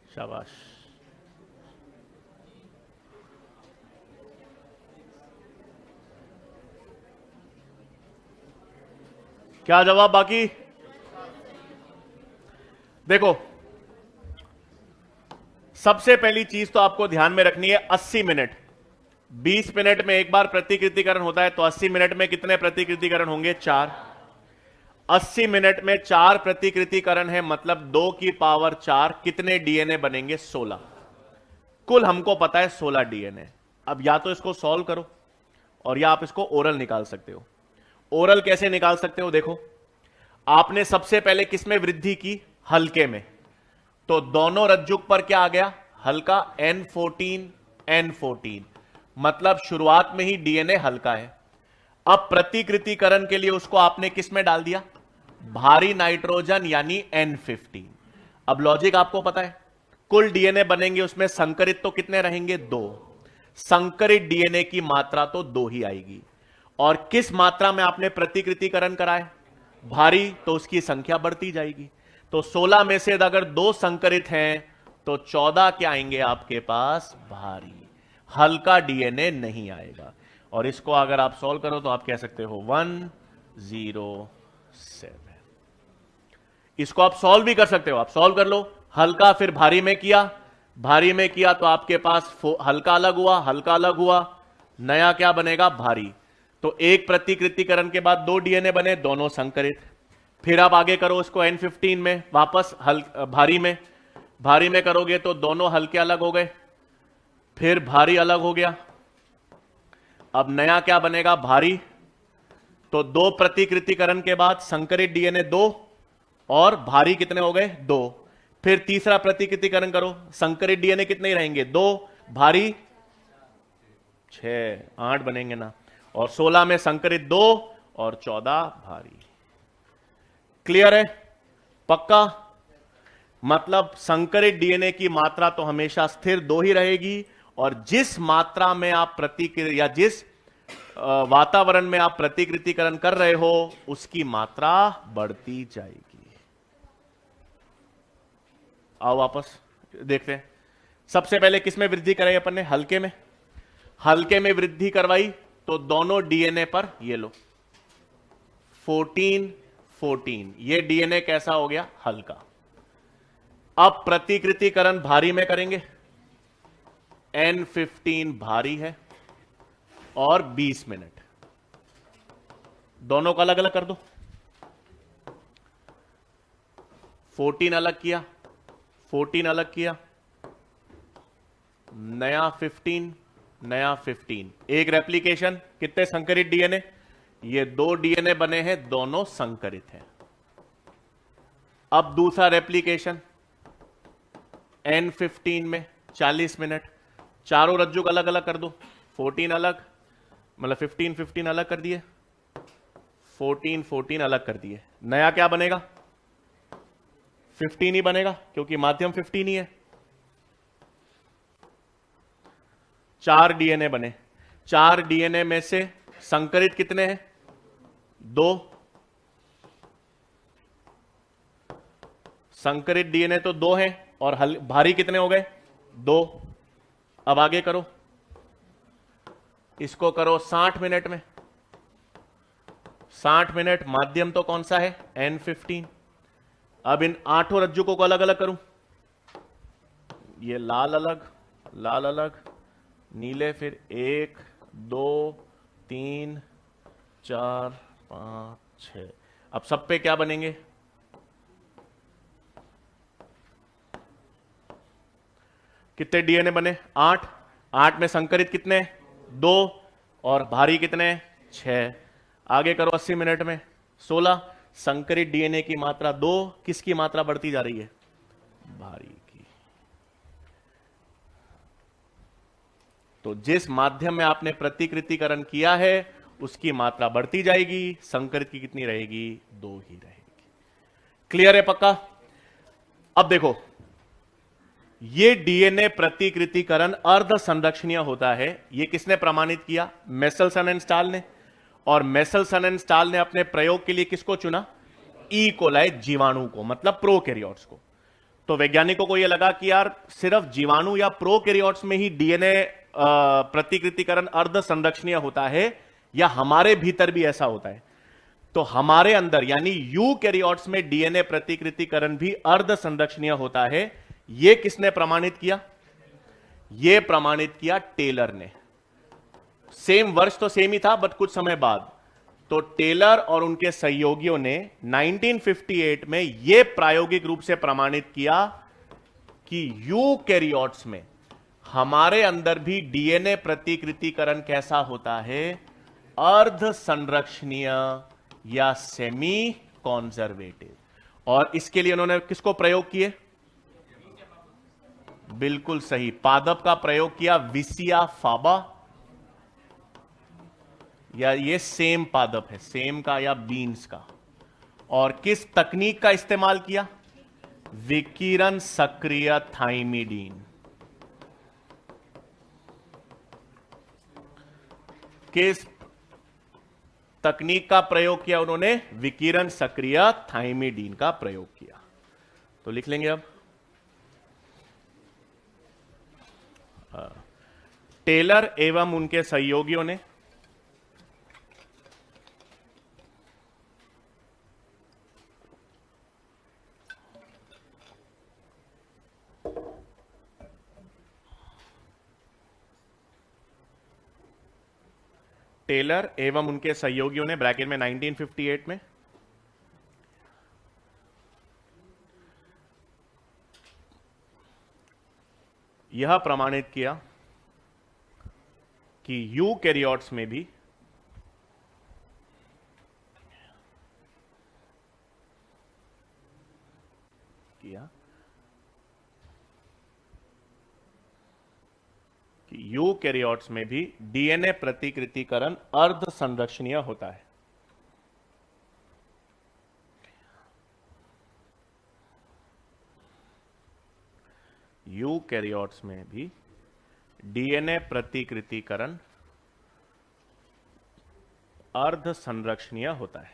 शाबाश। क्या जवाब बाकी? देखो, सबसे पहली चीज तो आपको ध्यान में रखनी है 80 मिनट। 20 मिनट में एक बार प्रतिकृतिकरण होता है, तो 80 मिनट में कितने प्रतिकृतिकरण होंगे? 4। 80 मिनट में 4 प्रतिकृतिकरण है, मतलब 2 की पावर 4। कितने डीएनए बनेंगे? 16। कुल हमको पता है 16 डीएनए। अब या तो इसको सॉल्व करो और या आप इसको ओरल निकाल सकते हो। ओरल कैसे निकाल सकते हो? देखो, आपने सबसे पहले किसमें वृद्धि की? हल्के में। तो दोनों रज्जुक पर क्या आ गया? हल्का। N14 N14, मतलब शुरुआत में ही डीएनए हल्का है। अब प्रतिकृतिकरण के लिए उसको आपने किस में डाल दिया? भारी नाइट्रोजन यानी N15। अब लॉजिक आपको पता है, कुल डीएनए बनेंगे उसमें संकरित तो कितने रहेंगे? 2। संकरित डीएनए की मात्रा तो 2 ही आएगी। और किस मात्रा में आपने प्रतिकृतिकरण कराए? भारी, तो उसकी संख्या बढ़ती जाएगी। तो 16 में से अगर 2 संकरित हैं तो 14 क्या आएंगे आपके पास? भारी। हल्का डीएनए नहीं आएगा। और इसको अगर आप सॉल्व करो तो आप कह सकते हो 107। इसको आप सॉल्व भी कर सकते हो, आप सॉल्व कर लो। हल्का फिर भारी में किया, भारी में किया तो आपके पास हल्का अलग हुआ, हल्का अलग हुआ, नया क्या बनेगा? भारी। तो एक प्रतिकृतिकरण के बाद 2 डीएनए बने, दोनों संकरित। फिर आप आगे करो इसको N15 में, वापस भारी में, भारी में करोगे तो दोनों हल्के अलग हो गए, फिर भारी अलग हो गया। अब नया क्या बनेगा? भारी। तो 2 प्रतिकृतिकरण के बाद संकरित डीएनए 2 और भारी कितने हो गए? 2। फिर तीसरा प्रतिकृतिकरण करो, संकरित डीएनए कितने ही रहेंगे? 2, भारी 6, 8 बनेंगे ना। और 16 में संकरित 2 और 14 भारी। क्लियर है? पक्का? मतलब संकरित डीएनए की मात्रा तो हमेशा स्थिर 2 ही रहेगी, और जिस मात्रा में आप प्रतिकृति या जिस वातावरण में आप प्रतिकृतिकरण कर रहे हो उसकी मात्रा बढ़ती जाएगी। आओ वापस देखते हैं। सबसे पहले किसमें वृद्धि कराई अपन ने? हल्के में। हल्के में वृद्धि करवाई तो दोनों डीएनए पर ये लो 14 14, ये डीएनए कैसा हो गया? हल्का। अब प्रतिकृतिकरण भारी में करेंगे, N15 भारी है और 20 मिनट। दोनों को अलग अलग कर दो, 14 अलग किया, 14 अलग किया, नया 15, नया 15। एक रेप्लिकेशन, कितने संकरित डीएनए? ये 2 डीएनए बने हैं, दोनों संकरित हैं। अब दूसरा रेप्लिकेशन N15 में 40 मिनट, चारों रज्जु को अलग अलग कर दो, 14 अलग, मतलब 15 15 अलग कर दिए, 14 14 अलग कर दिए। नया क्या बनेगा? 15 ही बनेगा, क्योंकि माध्यम 15 ही है। 4 डीएनए बने, 4 डीएनए में से संकरित कितने हैं? 2। संकरित डीएनए तो 2 हैं और भारी कितने हो गए? 2। अब आगे करो, इसको करो 60 मिनट में। 60 मिनट, माध्यम तो कौन सा है? N15। अब इन 8 रज्जु को अलग अलग करूं, ये लाल अलग, लाल अलग, नीले, फिर 1 2 3 4 5 6। अब सब पे क्या बनेंगे? कितने डीएनए बने? 8। 8 में संकरित कितने? 2 और भारी कितने? 6। आगे करो 80 मिनट में 16। संकरित डीएनए की मात्रा 2, किसकी मात्रा बढ़ती जा रही है? भारी की। तो जिस माध्यम में आपने प्रतिकृतिकरण किया है उसकी मात्रा बढ़ती जाएगी, संकरित की कितनी रहेगी? 2 ही रहेगी। क्लियर है? पक्का? अब देखो, ये डीएनए प्रतिकृतिकरण अर्ध संरक्षणीय होता है। ये किसने प्रमाणित किया? मेसलसन एंड स्टाल ने। और मेसलसन एंड स्टाल ने अपने प्रयोग के लिए किसको चुना? ई कोलाई, जीवाणु को, मतलब प्रोकैरियोट्स को। तो वैज्ञानिकों को यह लगा कि यार सिर्फ जीवाणु या प्रोकैरियोट्स में ही डीएनए प्रतिकृतिकरण अर्ध संरक्षणीय होता है, या हमारे भीतर भी ऐसा होता है? तो हमारे अंदर यानी यूकैरियोट्स में डीएनए प्रतिकृतिकरण भी अर्ध संरक्षणीय होता है। यह किसने प्रमाणित किया? यह प्रमाणित किया टेलर ने। सेम वर्ष तो सेम ही था, बट कुछ समय बाद। तो टेलर और उनके सहयोगियों ने 1958 में यह प्रायोगिक रूप से प्रमाणित किया कि यूकैरियोट्स में हमारे अंदर भी डीएनए प्रतिकृतिकरण कैसा होता है? अर्ध संरक्षणीय या सेमी कॉन्जर्वेटिव। और इसके लिए उन्होंने किसको प्रयोग किए? बिल्कुल सही, पादप का प्रयोग किया, विसिया फाबा। या ये सेम पादप है, सेम का या बीन्स का, और किस तकनीक का इस्तेमाल किया? विकिरण सक्रिय थाइमिडीन। किस तकनीक का प्रयोग किया उन्होंने? विकिरण सक्रिय थाइमिडीन का प्रयोग किया। तो लिख लेंगे अब, टेलर एवं उनके सहयोगियों ने ब्रैकेट में 1958 में यह प्रमाणित किया कि यूकैरियोट्स में भी यूकैरियोट्स में भी डीएनए प्रतिकृतिकरण अर्ध संरक्षणीय होता है। यूकैरियोट्स में भी डीएनए प्रतिकृतिकरण अर्ध संरक्षणीय होता है।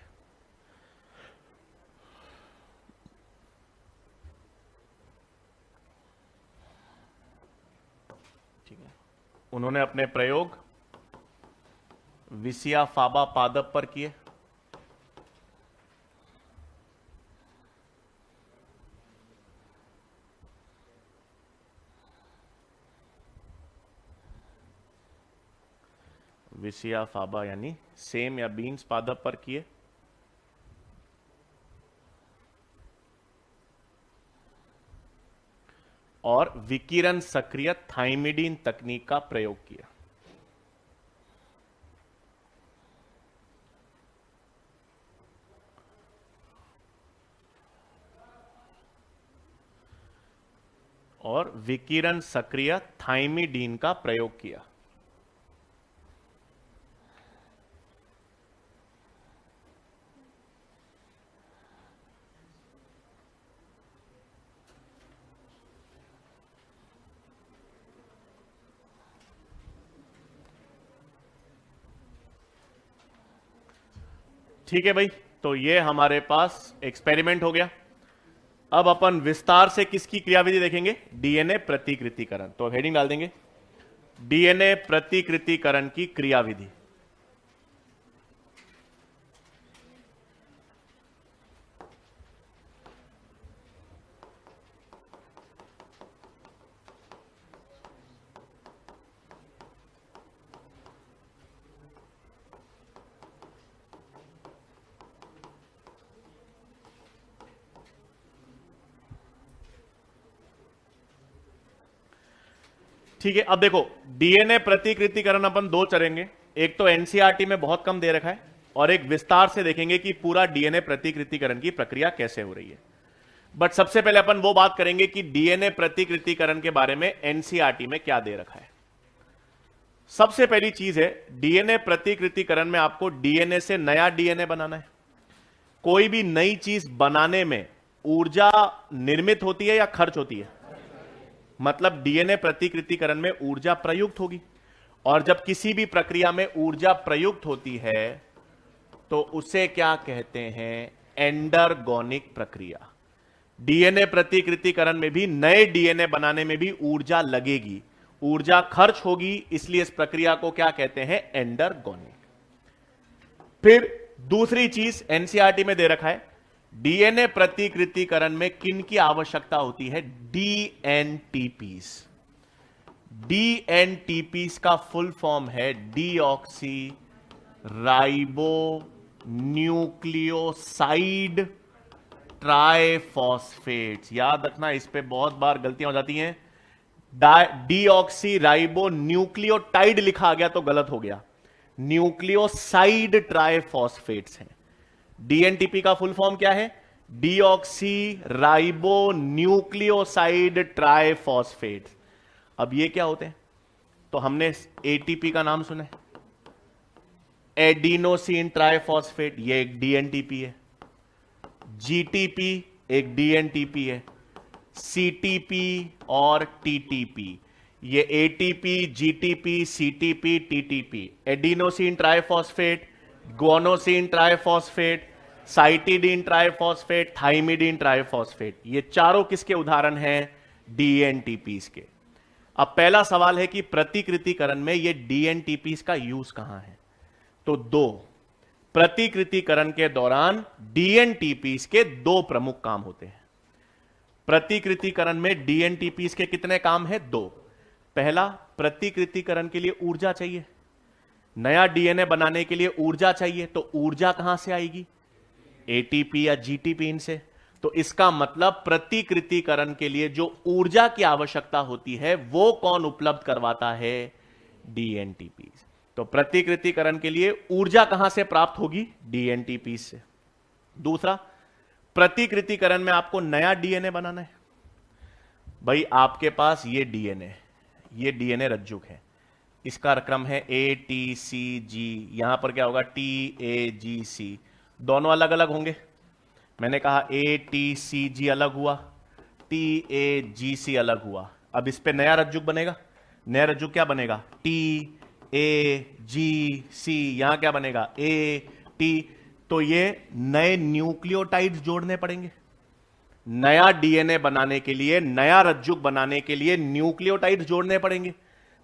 ठीक है, उन्होंने अपने प्रयोग विसिया फाबा पादप पर किए। विसिया फाबा यानी सेम या बीन्स पादप पर किए, और विकिरण सक्रिय थाइमिडीन तकनीक का प्रयोग किया। और विकिरण सक्रिय थाइमिडीन का प्रयोग किया। ठीक है भाई, तो ये हमारे पास एक्सपेरिमेंट हो गया। अब अपन विस्तार से किसकी क्रियाविधि देखेंगे? डीएनए प्रतिकृतिकरण। तो हेडिंग डाल देंगे, डीएनए प्रतिकृतिकरण की क्रियाविधि। ठीक है, अब देखो डीएनए प्रतिकृतिकरण अपन दो चलेंगे, एक तो एनसीईआरटी में बहुत कम दे रखा है, और एक विस्तार से देखेंगे कि पूरा डीएनए प्रतिकृतिकरण की प्रक्रिया कैसे हो रही है। बट सबसे पहले अपन वो बात करेंगे कि डीएनए प्रतिकृतिकरण के बारे में एनसीईआरटी में क्या दे रखा है। सबसे पहली चीज है, डीएनए प्रतिकृतिकरण में आपको डीएनए से नया डीएनए बनाना है। कोई भी नई चीज बनाने में ऊर्जा निर्मित होती है या खर्च होती है? मतलब डीएनए प्रतिकृतिकरण में ऊर्जा प्रयुक्त होगी, और जब किसी भी प्रक्रिया में ऊर्जा प्रयुक्त होती है तो उसे क्या कहते हैं? एंडरगोनिक प्रक्रिया। डीएनए प्रतिकृतिकरण में भी नए डीएनए बनाने में भी ऊर्जा लगेगी, ऊर्जा खर्च होगी, इसलिए इस प्रक्रिया को क्या कहते हैं? एंडरगोनिक। फिर दूसरी चीज एनसीईआरटी में दे रखा है, डीएनए प्रतिकृतिकरण में किन की आवश्यकता होती है? डीएनटीपीस। डीएनटीपीस का फुल फॉर्म है डीऑक्सी राइबो न्यूक्लियोसाइड ट्राइफॉस्फेट्स। याद रखना, इस पे बहुत बार गलतियां हो जाती हैं। डीऑक्सी राइबो न्यूक्लियोटाइड लिखा गया तो गलत हो गया, न्यूक्लियोसाइड ट्राइफॉस्फेट्स हैं। डीएनटीपी का फुल फॉर्म क्या है? Deoxyribonucleoside triphosphates. अब ये क्या होते हैं? तो हमने एटीपी का नाम सुना है, एडिनोसिन ट्राइफॉस्फेट, ये एक डीएनटीपी है। जीटीपी एक डीएनटीपी है। सीटीपी और टीटीपी, ये ATP, GTP, CTP, TTP, adenosine triphosphate, guanosine triphosphate, cytidine triphosphate, thymidine triphosphate, ये चारों किसके उदाहरण हैं? डीएनटीपीस के। अब पहला सवाल है कि प्रतिकृतिकरण में ये डीएनटीपीस का यूज कहां है? तो दो, प्रतिकृतिकरण के दौरान डीएनटीपीस के दो प्रमुख काम होते हैं। प्रतिकृतिकरण में डीएनटीपीस के कितने काम हैं? दो। पहला, प्रतिकृतिकरण के लिए ऊर्जा चाहिए, नया डीएनए बनाने के लिए ऊर्जा चाहिए, तो ऊर्जा कहां से आएगी? एटीपी या जीटीपी इनसे। तो इसका मतलब प्रतिकृतिकरण के लिए जो ऊर्जा की आवश्यकता होती है वो कौन उपलब्ध करवाता है? डीएनटीपी। तो प्रतिकृतिकरण के लिए ऊर्जा कहां से प्राप्त होगी? डीएनटीपी से। दूसरा, प्रतिकृतिकरण में आपको नया डीएनए बनाना है। भाई आपके पास ये डीएनए रज्जुक है, इसका क्रम है ATCG, यहां पर क्या होगा? TAGC, दोनों अलग अलग होंगे। मैंने कहा ATCG अलग हुआ, TAGC अलग हुआ। अब इस पे नया रज्जुक बनेगा। नया रज्जुक क्या बनेगा? TAGC, यहां क्या बनेगा? AT। तो ये नए न्यूक्लियोटाइड्स जोड़ने पड़ेंगे। नया डीएनए बनाने के लिए, नया रज्जुक बनाने के लिए न्यूक्लियोटाइड्स जोड़ने पड़ेंगे।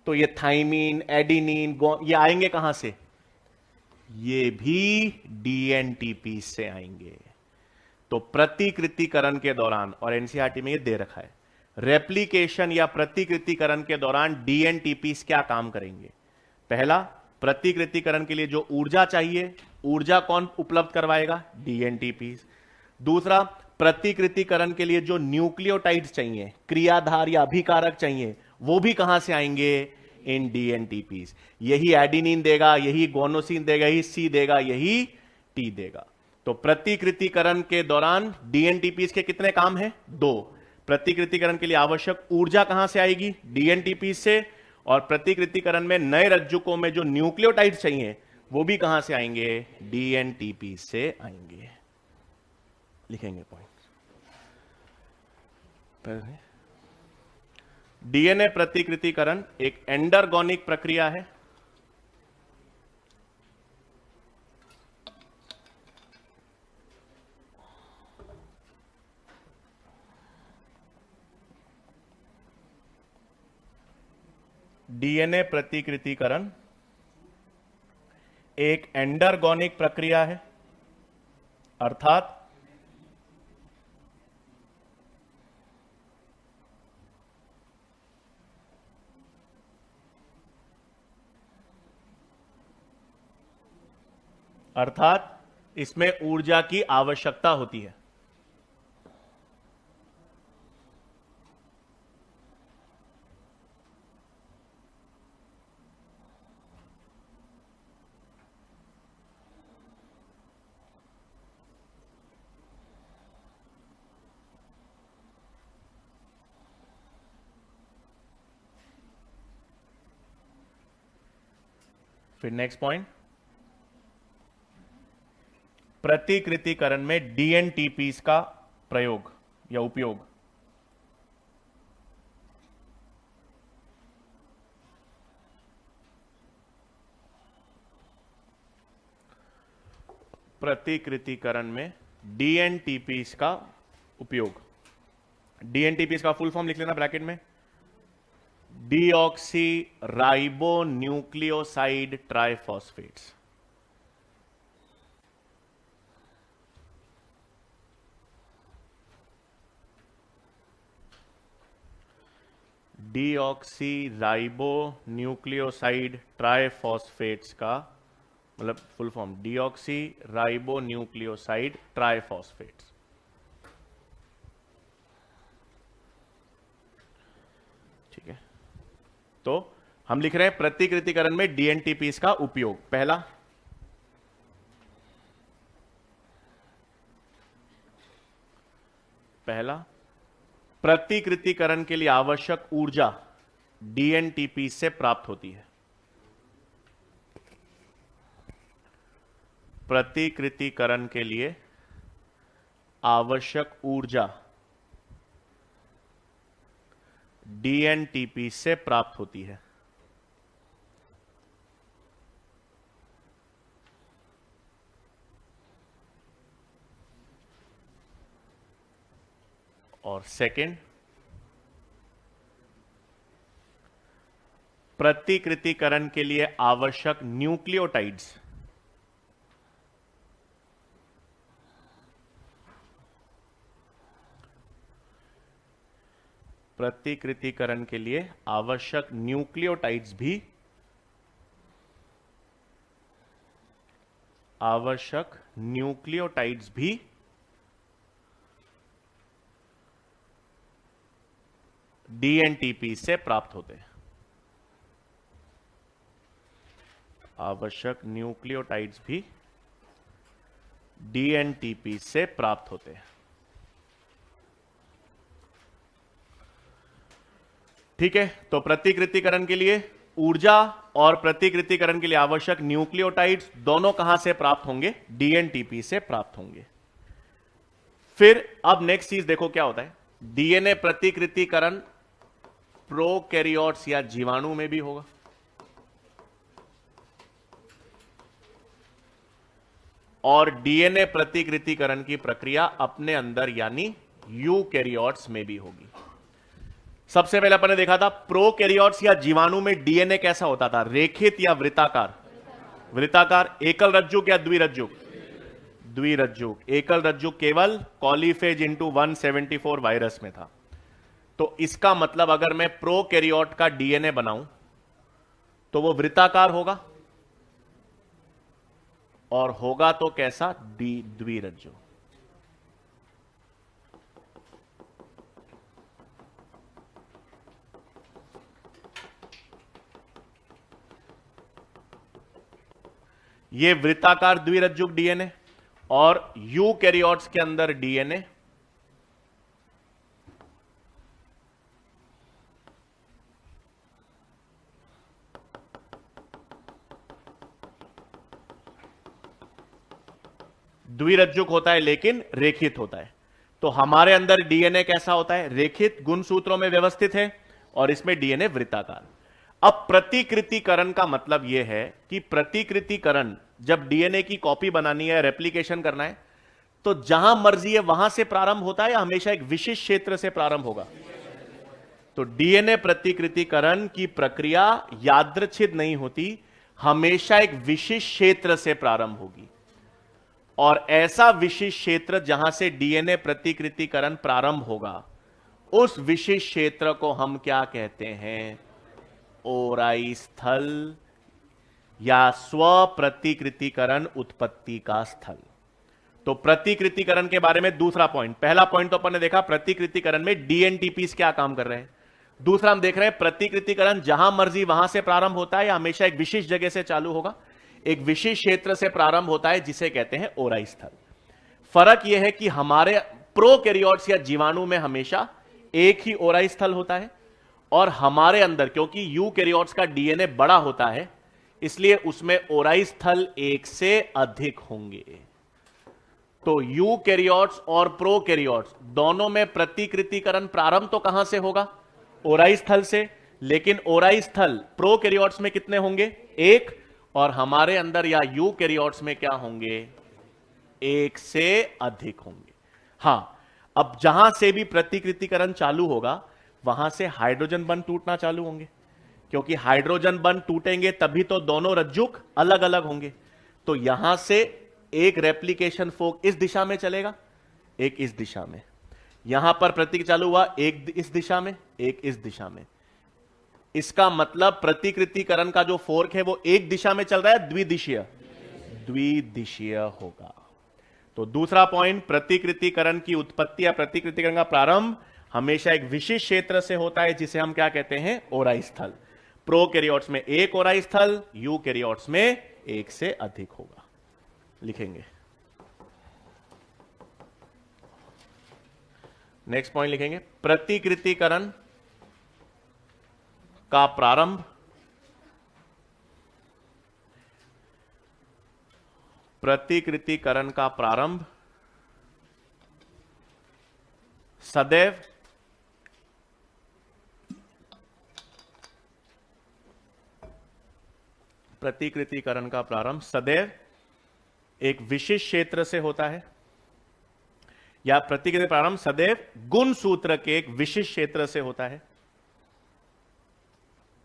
तो ये थाइमीन, एडिनिन, ये आएंगे कहां से? ये भी डीएनटीपी से आएंगे। तो प्रतिकृतिकरण के दौरान, और एनसीईआरटी में ये दे रखा है, रेप्लिकेशन या प्रतिकृतिकरण के दौरान डीएनटीपीस क्या काम करेंगे? पहला, प्रतिकृतिकरण के लिए जो ऊर्जा चाहिए, ऊर्जा कौन उपलब्ध करवाएगा? डीएनटीपीस। दूसरा, प्रतिकृतिकरण के लिए जो न्यूक्लियोटाइड्स चाहिए, क्रियाधार या अभिकारक चाहिए, वो भी कहां से आएंगे? इन डीएनटीपीस। यही एडिनिन देगा, यही गुआनोसिन देगा, यही सी देगा, यही टी देगा। तो प्रतिकृतिकरण के दौरान डीएनटीपीस के कितने काम हैं? दो। प्रतिकृतिकरण के लिए आवश्यक ऊर्जा कहां से आएगी? डीएनटीपीस से। और प्रतिकृतिकरण में नए रज्जुकों में जो न्यूक्लियोटाइड्स चाहिए वो भी कहां से आएंगे? डीएनटीपीस से आएंगे। लिखेंगे पॉइंट। डीएनए प्रतिकृतिकरण एक एंडरगोनिक प्रक्रिया है। डीएनए प्रतिकृतिकरण एक एंडरगोनिक प्रक्रिया है, अर्थात इसमें ऊर्जा की आवश्यकता होती है। फिर नेक्स्ट पॉइंट, प्रतिकृतिकरण में डीएनटीपीस का प्रयोग या उपयोग। प्रतिकृतिकरण में डीएनटीपीस का उपयोग। डीएनटीपीस का फुल फॉर्म लिख लेना ब्रैकेट में, deoxyribonucleoside triphosphates. Deoxyribonucleoside triphosphates का मतलब full form deoxyribonucleoside triphosphates. ठीक है, तो हम लिख रहे हैं प्रतिकृतिकरण में डीएनटीपीस का उपयोग। पहला, प्रतिकृतिकरण के लिए आवश्यक ऊर्जा डीएनटीपीस से प्राप्त होती है। प्रतिकृतिकरण के लिए आवश्यक ऊर्जा डीएनटीपी से प्राप्त होती है। और सेकंड, प्रतिकृतिकरण के लिए आवश्यक न्यूक्लियोटाइड्स प्रतिकृतिकरण के लिए आवश्यक न्यूक्लियोटाइड्स भी डीएनटीपी से प्राप्त होते हैं। आवश्यक न्यूक्लियोटाइड्स भी डीएनटीपी से प्राप्त होते हैं। ठीक है, तो प्रतिकृतिकरण के लिए ऊर्जा और प्रतिकृतिकरण के लिए आवश्यक न्यूक्लियोटाइड्स दोनों कहां से प्राप्त होंगे? डीएनटीपी से प्राप्त होंगे। फिर अब नेक्स्ट चीज देखो क्या होता है। डीएनए प्रतिकृतिकरण प्रोकैरियोट्स या जीवाणु में भी होगा, और डीएनए प्रतिकृतिकरण की प्रक्रिया अपने अंदर यानी यूकैरियोट्स में भी होगी। सबसे पहले अपन ने देखा था प्रोकैरियोट्स या जीवाणु में डीएनए कैसा होता था? रेखित या वृत्ताकार? वृत्ताकार। एकल रज्जुक या द्विरज्जुक? द्विरज्जुक। एकल रज्जुक केवल कॉलीफेज इंटू 174 वायरस में था। तो इसका मतलब अगर मैं प्रोकैरियोट का डीएनए बनाऊं तो वो वृत्ताकार होगा, और होगा तो कैसा? द्विरज्जुक। ये वृत्ताकार द्विरज्जुक डीएनए, और यूकैरियोट्स के अंदर डीएनए द्विरज्जुक होता है लेकिन रेखित होता है। तो हमारे अंदर डीएनए कैसा होता है? रेखित, गुणसूत्रों में व्यवस्थित है, और इसमें डीएनए वृत्ताकार। अब प्रतिकृतिकरण का मतलब यह है कि प्रतिकृतिकरण जब डीएनए की कॉपी बनानी है, रेप्लिकेशन करना है, तो जहां मर्जी है वहां से प्रारंभ होता है या हमेशा एक विशिष्ट क्षेत्र से प्रारंभ होगा? तो डीएनए प्रतिकृतिकरण की प्रक्रिया यादृच्छिक नहीं होती, हमेशा एक विशिष्ट क्षेत्र से प्रारंभ होगी। और ऐसा विशिष्ट क्षेत्र जहां से डीएनए प्रतिकृतिकरण प्रारंभ होगा, उस विशिष्ट क्षेत्र को हम क्या कहते हैं? ओराई स्थल या स्वप्रतिकृतिकरण उत्पत्ति का स्थल। तो प्रतिकृतिकरण के बारे में दूसरा पॉइंट, पहला पॉइंट तो अपन ने देखा प्रतिकृतिकरण में डीएनटीपीस क्या काम कर रहे हैं। दूसरा हम देख रहे हैं प्रतिकृतिकरण जहां मर्जी वहां से प्रारंभ होता है या हमेशा एक विशिष्ट जगह से चालू होगा? एक विशिष्ट क्षेत्र से प्रारंभ होता है जिसे कहते हैं ओराई स्थल। फर्क यह है कि हमारे प्रोकैरियोट्स या जीवाणु में हमेशा एक ही ओराई स्थल होता है, और हमारे अंदर क्योंकि यूकैरियोट्स का डीएनए बड़ा होता है इसलिए उसमें ओराई स्थल एक से अधिक होंगे। तो यूकैरियोट्स और प्रोकैरियोट्स दोनों में प्रतिकृतिकरण प्रारंभ तो कहां से होगा? ओराई स्थल से। लेकिन ओराई स्थल प्रोकैरियोट्स में कितने होंगे? एक। और हमारे अंदर या यूकैरियोट्स में क्या होंगे? एक से अधिक होंगे। हां, अब जहां से भी प्रतिकृतिकरण चालू होगा वहां से हाइड्रोजन बंध टूटना चालू होंगे, क्योंकि हाइड्रोजन बंध टूटेंगे तभी तो दोनों रज्जुक अलग अलग होंगे। तो यहां से एक रेप्लिकेशन फोर्क इस दिशा में चलेगा, एक इस दिशा में। यहां पर प्रतीक चालू हुआ, एक इस दिशा में, एक इस दिशा में। इसका मतलब प्रतिकृतिकरण का जो फोर्क है वो एक दिशा में चल रहा है, द्विदिशीय द्विदिशीय होगा। तो दूसरा पॉइंट, प्रतिकृतिकरण की उत्पत्ति या प्रतिकृतिकरण का प्रारंभ हमेशा एक विशिष्ट क्षेत्र से होता है जिसे हम क्या कहते हैं? ओराई स्थल। प्रोकैरियोट्स में एक ओराई स्थल, यूकैरियोट्स में एक से अधिक होगा। लिखेंगे नेक्स्ट पॉइंट, लिखेंगे प्रतिकृतिकरण का प्रारंभ प्रतिकृतिकरण का प्रारंभ सदैव प्रतिकृतिकरण का प्रारंभ सदैव एक विशिष्ट क्षेत्र से होता है, या प्रतिकृति प्रारंभ सदैव गुण सूत्र के एक विशिष्ट क्षेत्र से होता है।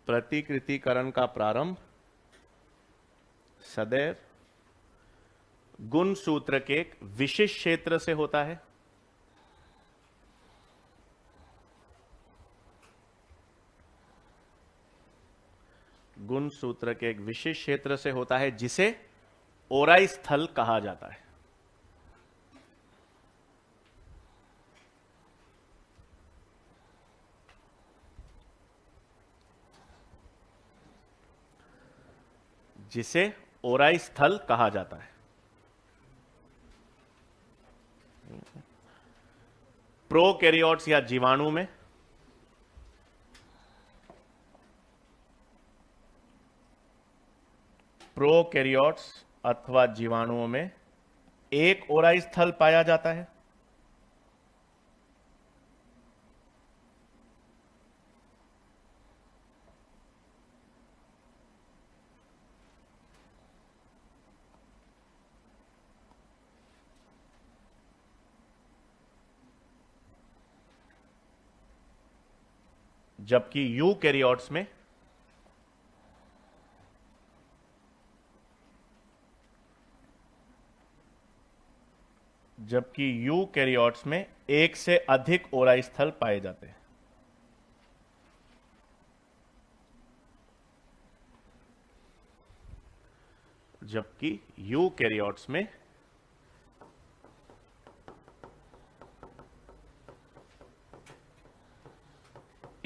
प्रतिकृतिकरण का प्रारंभ सदैव गुण सूत्र के एक विशिष्ट क्षेत्र से होता है। गुण सूत्र के एक विशिष्ट क्षेत्र से होता है जिसे ओराई स्थल कहा जाता है। जिसे ओराई स्थल कहा जाता है। प्रोकैरियोट्स या जीवाणु में प्रोकैरियोट्स अथवा जीवाणुओं में एक ओराई स्थल पाया जाता है। जबकि यूकैरियोट्स में एक से अधिक ओराई स्थल पाए जाते हैं। जबकि यूकैरियोट्स में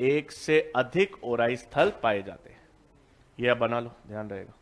एक से अधिक ओराई स्थल पाए जाते हैं। यह बना लो, ध्यान रहेगा।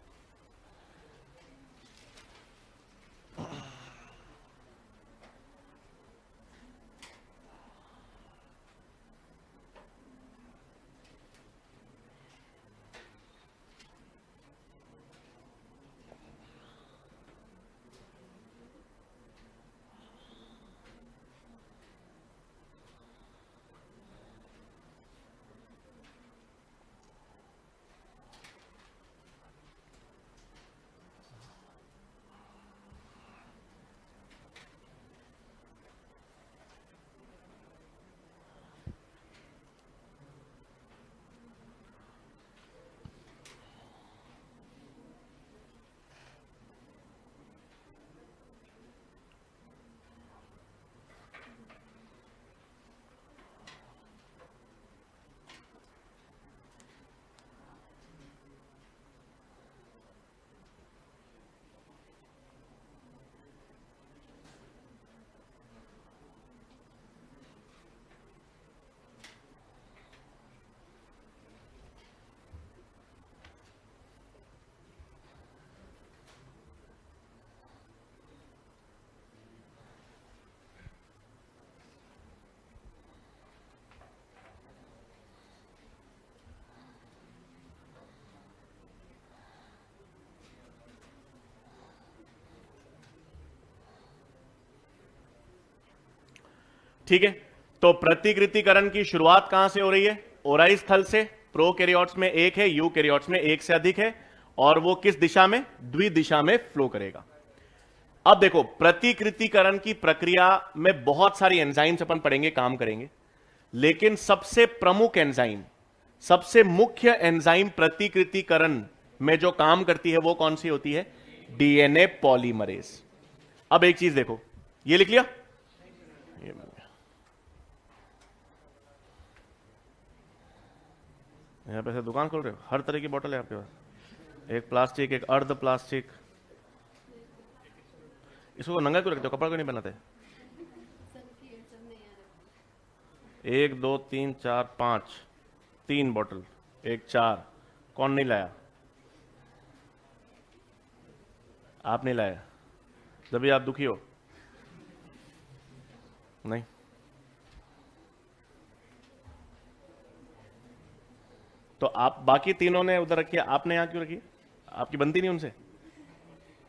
ठीक है, तो प्रतिकृतिकरण की शुरुआत कहां से हो रही है? ओराई स्थल से। प्रोकैरियोट्स में एक है, यूकैरियोट्स में एक से अधिक है, और वो किस दिशा में? द्विदिशा में फ्लो करेगा। अब देखो, प्रतिकृतिकरण की प्रक्रिया में बहुत सारी एंजाइम्स अपन पढ़ेंगे, काम करेंगे, लेकिन सबसे प्रमुख एंजाइम, सबसे मुख्य एंजाइम प्रतिकृतिकरण में जो काम करती है वो कौन सी होती है? DNA polymerase. अब एक चीज देखो, ये लिख लिया, यहां पे से दुकान खोल रहे हो, हर तरह की बोतल है आपके पास, एक प्लास्टिक, एक अर्ध प्लास्टिक। इसको नंगा क्यों रखते हो? कपड़ा क्यों नहीं बनाते? 1 2 3 4 5, 3 बोतल, एक 4। कौन नहीं लाया? आप नहीं लाया, जब भी आप दुखी हो। नहीं, तो आप बाकी तीनों ने उधर रखी है, आपने यहां क्यों रखी? आपकी बनती नहीं उनसे,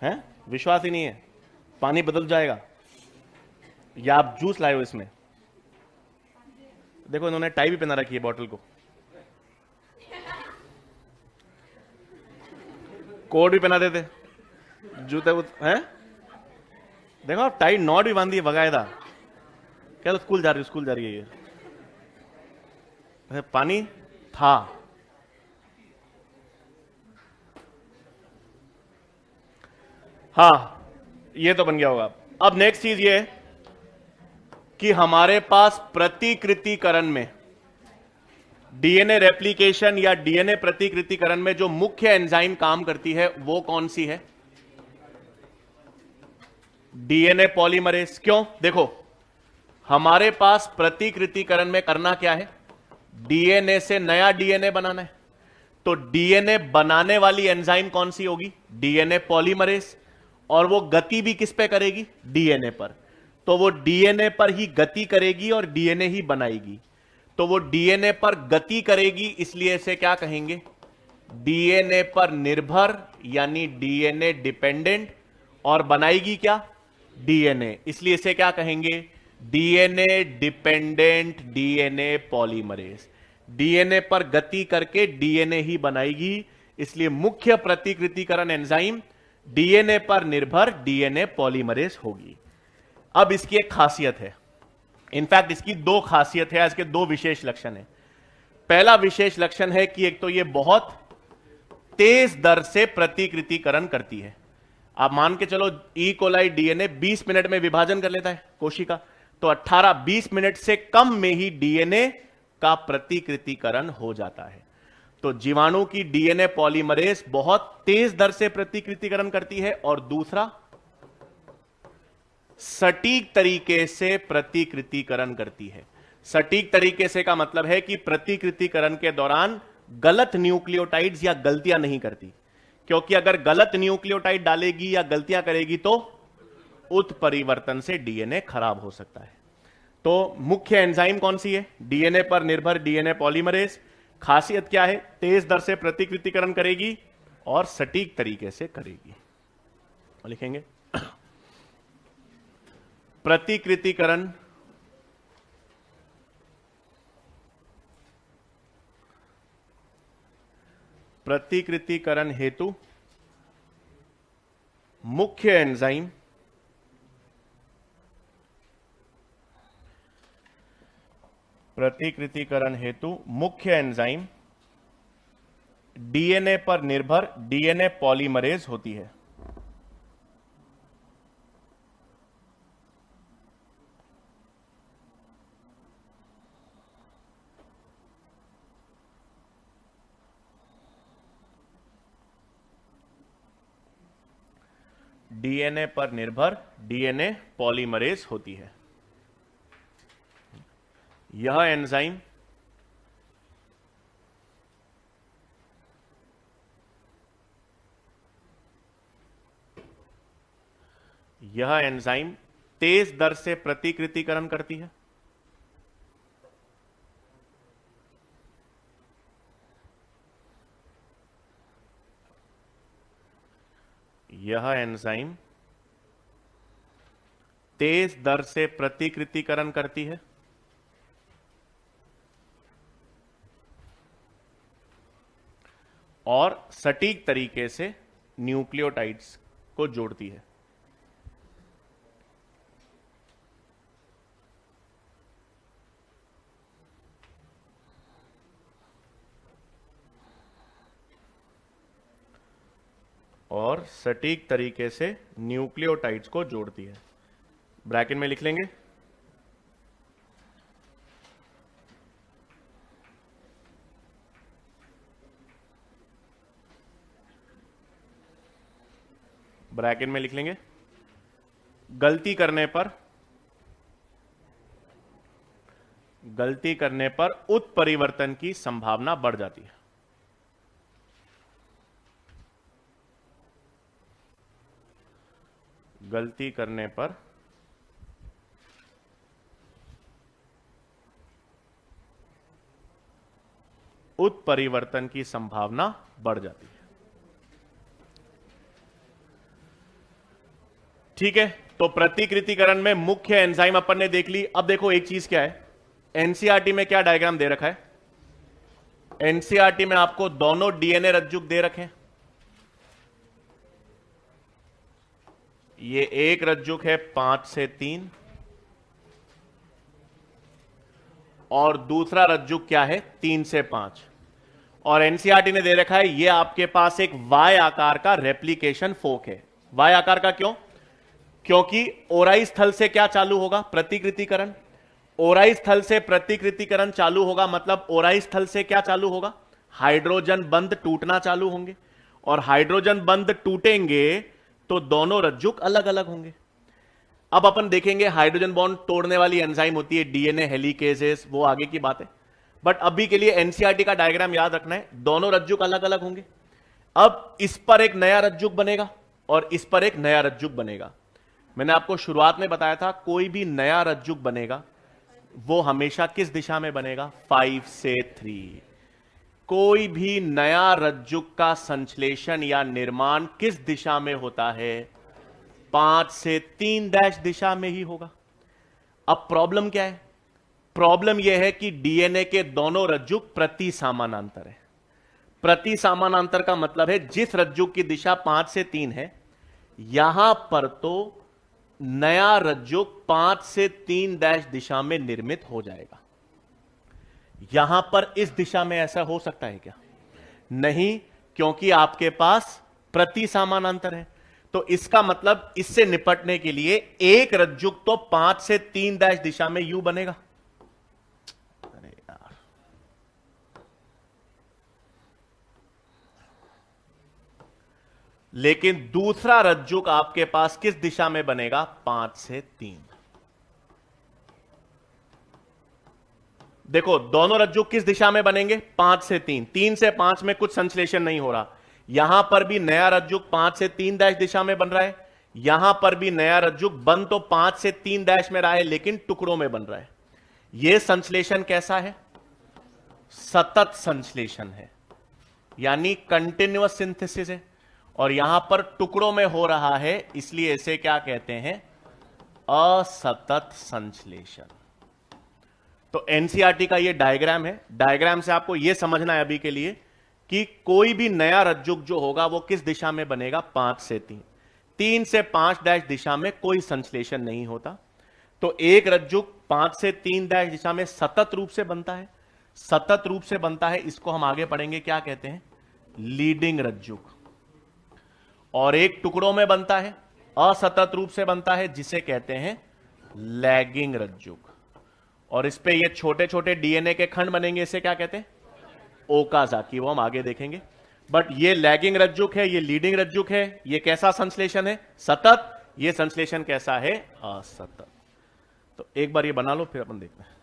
हैं? विश्वास ही नहीं है, पानी बदल जाएगा। या आप जूस लाए हो इसमें, देखो इन्होंने टाई भी पहना रखी है बॉटल को, कोट भी पहना देते, जूते हैं, देखो आप टाई नॉट भी बांधी है बकायदा। क्या तो स्कूल जा रही है, स्कूल जा रही है ये। पानी था। हाँ, ये तो बन गया होगा। अब नेक्स्ट चीज ये है कि हमारे पास प्रतिकृतिकरण में, डीएनए रेप्लिकेशन या डीएनए प्रतिकृतिकरण में जो मुख्य एंजाइम काम करती है वो कौन सी है? DNA polymerase. क्यों? देखो, हमारे पास प्रतिकृतिकरण में करना क्या है? डीएनए से नया डीएनए बनाना है। तो डीएनए बनाने वाली एंजाइम कौन सी होगी? DNA polymerase. और वो गति भी किस पे करेगी? डीएनए पर। तो वो डीएनए पर ही गति करेगी और डीएनए ही बनाएगी। तो वो डीएनए पर गति करेगी, इसलिए इसे क्या कहेंगे? डीएनए पर निर्भर, यानी डीएनए डिपेंडेंट। और बनाएगी क्या? डीएनए, इसलिए इसे क्या कहेंगे? DNA dependent DNA polymerase. DNA पर गति करके डीएनए ही बनाएगी, इसलिए मुख्य प्रतिकृतिकरण एंजाइम डीएनए पर निर्भर डीएनए पॉलीमरेज होगी। अब इसकी एक खासियत है, इनफैक्ट इसकी दो खासियत है, इसके दो विशेष लक्षण है। पहला विशेष लक्षण है कि एक तो ये बहुत तेज दर से प्रतिकृतिकरण करती है। आप मान के चलो ई कोलाई डीएनए 20 मिनट में विभाजन कर लेता है कोशिका, तो 18-20 मिनट से कम में ही डीएनए का प्रतिकृतिकरण हो जाता है। तो जीवाणु की डीएनए पॉलीमरेज बहुत तेज दर से प्रतिकृतिकरण करती है। और दूसरा, सटीक तरीके से प्रतिकृतिकरण करती है। सटीक तरीके से का मतलब है कि प्रतिकृतिकरण के दौरान गलत न्यूक्लियोटाइड्स या गलतियां नहीं करती, क्योंकि अगर गलत न्यूक्लियोटाइड डालेगी या गलतियां करेगी तो उत्परिवर्तन से डीएनए खराब हो सकता है। तो मुख्य एंजाइम कौन सी है? डीएनए पर निर्भर डीएनए पॉलीमरेज। खासियत क्या है? तेज दर से प्रतिकृतिकरण करेगी और सटीक तरीके से करेगी। लिखेंगे प्रतिकृतिकरण प्रतिकृतिकरण हेतु मुख्य एंजाइम प्रतिकृतिकरण हेतु मुख्य एंजाइम डीएनए पर निर्भर डीएनए पॉलीमरेज होती है। डीएनए पर निर्भर डीएनए पॉलीमरेज होती है। यह एंजाइम तेज दर से प्रतिकृतिकरण करती है। यह एंजाइम तेज दर से प्रतिकृतिकरण करती है और सटीक तरीके से न्यूक्लियोटाइड्स को जोड़ती है। और सटीक तरीके से न्यूक्लियोटाइड्स को जोड़ती है। ब्रैकेट में लिख लेंगे गलती करने पर उत्परिवर्तन की संभावना बढ़ जाती है। गलती करने पर उत्परिवर्तन की संभावना बढ़ जाती है। ठीक है, तो प्रतिकृतिकरण में मुख्य एंजाइम अपन ने देख ली। अब देखो एक चीज क्या है, एनसीईआरटी में क्या डायग्राम दे रखा है। एनसीईआरटी में आपको दोनों डीएनए रज्जुक दे रखे हैं। ये एक रज्जुक है 5 से 3 और दूसरा रज्जुक क्या है 3 से 5। और एनसीईआरटी ने दे रखा है ये आपके पास एक वाई आकार का रेप्लिकेशन फोक है। वाई आकार का क्यों? क्योंकि ओराई स्थल से क्या चालू होगा? प्रतिकृतिकरण। ओराई स्थल से प्रतिकृतिकरण चालू होगा, मतलब ओराई स्थल से क्या चालू होगा? हाइड्रोजन बंध टूटना चालू होंगे, और हाइड्रोजन बंध टूटेंगे तो दोनों रज्जुक अलग अलग होंगे। अब अपन देखेंगे हाइड्रोजन बॉन्ड तोड़ने वाली एंजाइम होती है डीएनए हेलिकेजेस, वो आगे की बात है। बट अभी के लिए एनसीईआरटी का डायग्राम याद रखना है, दोनों रज्जुक अलग अलग होंगे। अब इस पर एक नया रज्जुक बनेगा और इस पर एक नया रज्जुक बनेगा। मैंने आपको शुरुआत में बताया था कोई भी नया रज्जुक बनेगा वो हमेशा किस दिशा में बनेगा? 5 से 3। कोई भी नया रज्जुक का संश्लेषण या निर्माण किस दिशा में होता है? 5 से 3 डैश दिशा में ही होगा। अब प्रॉब्लम क्या है? प्रॉब्लम यह है कि डीएनए के दोनों रज्जुक प्रति समानांतर है। प्रति समानांतर का मतलब है जिस रज्जुक की दिशा 5 से 3 है, यहां पर तो नया रज्जुक 5 से 3 डैश दिशा में निर्मित हो जाएगा। यहां पर इस दिशा में ऐसा हो सकता है क्या? नहीं, क्योंकि आपके पास प्रति समानांतर है। तो इसका मतलब इससे निपटने के लिए एक रज्जुक तो 5 से 3 डैश दिशा में यू बनेगा। अरे यार, लेकिन दूसरा रज्जुक आपके पास किस दिशा में बनेगा? 5 से 3। देखो दोनों रज्जुक किस दिशा में बनेंगे? 5 से 3। 3 से 5 में कुछ संश्लेषण नहीं हो रहा। यहां पर भी नया रज्जुक 5 से 3 डैश दिशा में बन रहा है, यहां पर भी नया रज्जुक बन तो 5 से 3 डैश में रहा है लेकिन टुकड़ों में बन रहा है। यह संश्लेषण कैसा है? सतत संश्लेषण है, यानी कंटिन्यूअस सिंथेसिस है, और यहां पर टुकड़ों में हो रहा है, इसलिए इसे क्या कहते हैं? असतत संश्लेषण। तो एनसीईआरटी का ये डायग्राम है। डायग्राम से आपको यह समझना है अभी के लिए कि कोई भी नया रज्जुक जो होगा वो किस दिशा में बनेगा? 5 से 3। 3 से 5 डैश दिशा में कोई संश्लेषण नहीं होता। तो एक रज्जुक 5 से 3 डैश दिशा में सतत रूप से बनता है। सतत रूप से बनता है, इसको हम आगे पढ़ेंगे क्या कहते हैं? लीडिंग रज्जुक। और एक टुकड़ों में बनता है, असतत रूप से बनता है, जिसे कहते हैं लैगिंग रज्जुक। और इस पे ये छोटे छोटे डीएनए के खंड बनेंगे, इसे क्या कहते हैं? ओकाजाकी। वो हम आगे देखेंगे। बट ये लैगिंग रज्जुक है, ये लीडिंग रज्जुक है। ये कैसा संश्लेषण है? सतत। ये संश्लेषण कैसा है? असतत। तो एक बार ये बना लो, फिर अपन देखते हैं।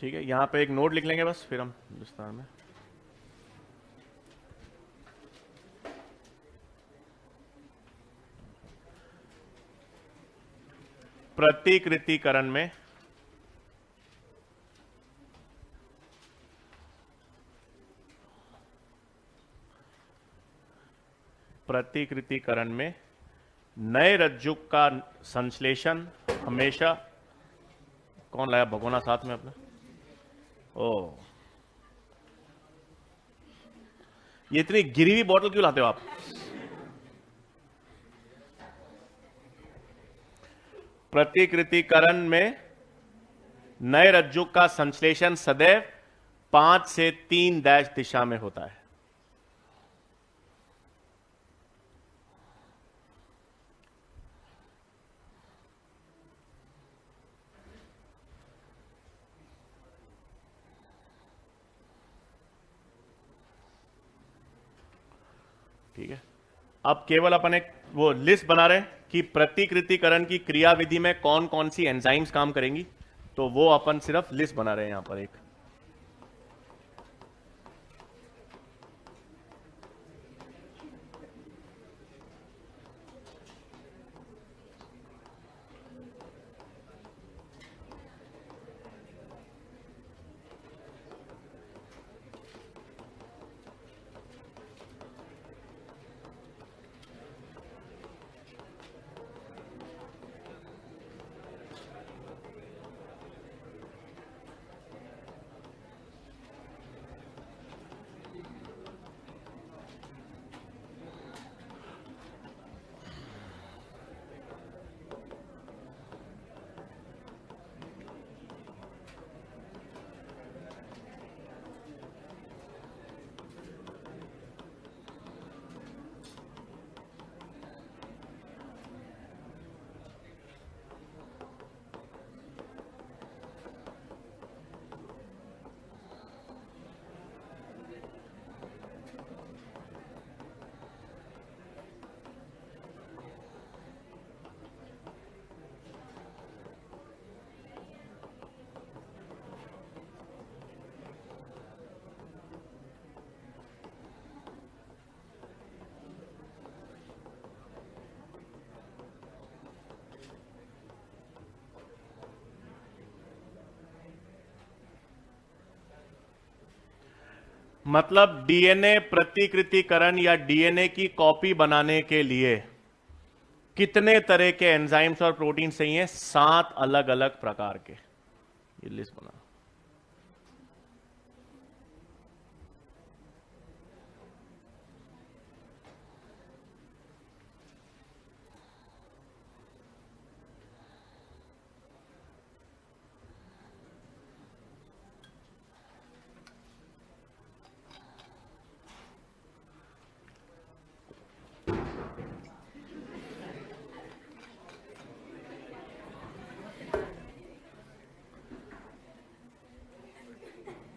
ठीक है, यहां पे एक नोट लिख लेंगे बस, फिर हम विस्तार में। प्रतिकृतिकरण में नए रज्जु का संश्लेषण हमेशा, कौन लाया भगोना साथ में अपना? ओ, ये इतनी गिरी हुई बोतल क्यों लाते हो आप? प्रतिकृतिकरण में नए रज्जु का संश्लेषण सदैव 5 से 3 डैश दिशा में होता है। ठीक है, अब केवल अपन एक वो लिस्ट बना रहे हैं कि प्रतिकृतिकरण की क्रियाविधि में कौन कौन सी एंजाइम्स काम करेंगी, तो वो अपन सिर्फ लिस्ट बना रहे हैं यहां पर एक। मतलब डीएनए प्रतिकृतिकरण या डीएनए की कॉपी बनाने के लिए कितने तरह के एंजाइम्स और प्रोटीन चाहिए? 7 अलग अलग प्रकार के। ये लिस्ट बना।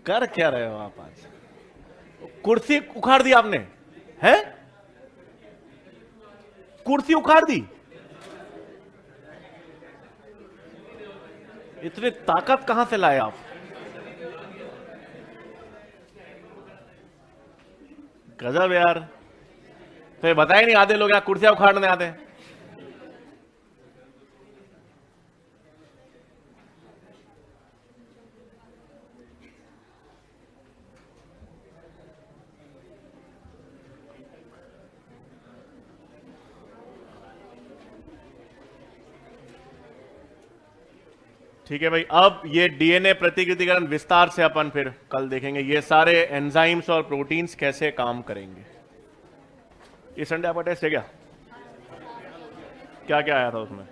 कर क्या रहे हो आप आज? कुर्सी उखाड़ दी आपने, है? कुर्सी उखाड़ दी? इतनी ताकत कहां से लाए आप? गजब यार। तो ये बताए नहीं, आधे लोग यहाँ कुर्सियां उखाड़ने आते हैं। ठीक है भाई, अब ये डीएनए प्रतिकृतिकरण विस्तार से अपन फिर कल देखेंगे, ये सारे एंजाइम्स और प्रोटीन्स कैसे काम करेंगे। ये संडे आपका टेस्ट है क्या? क्या क्या आया था उसमें?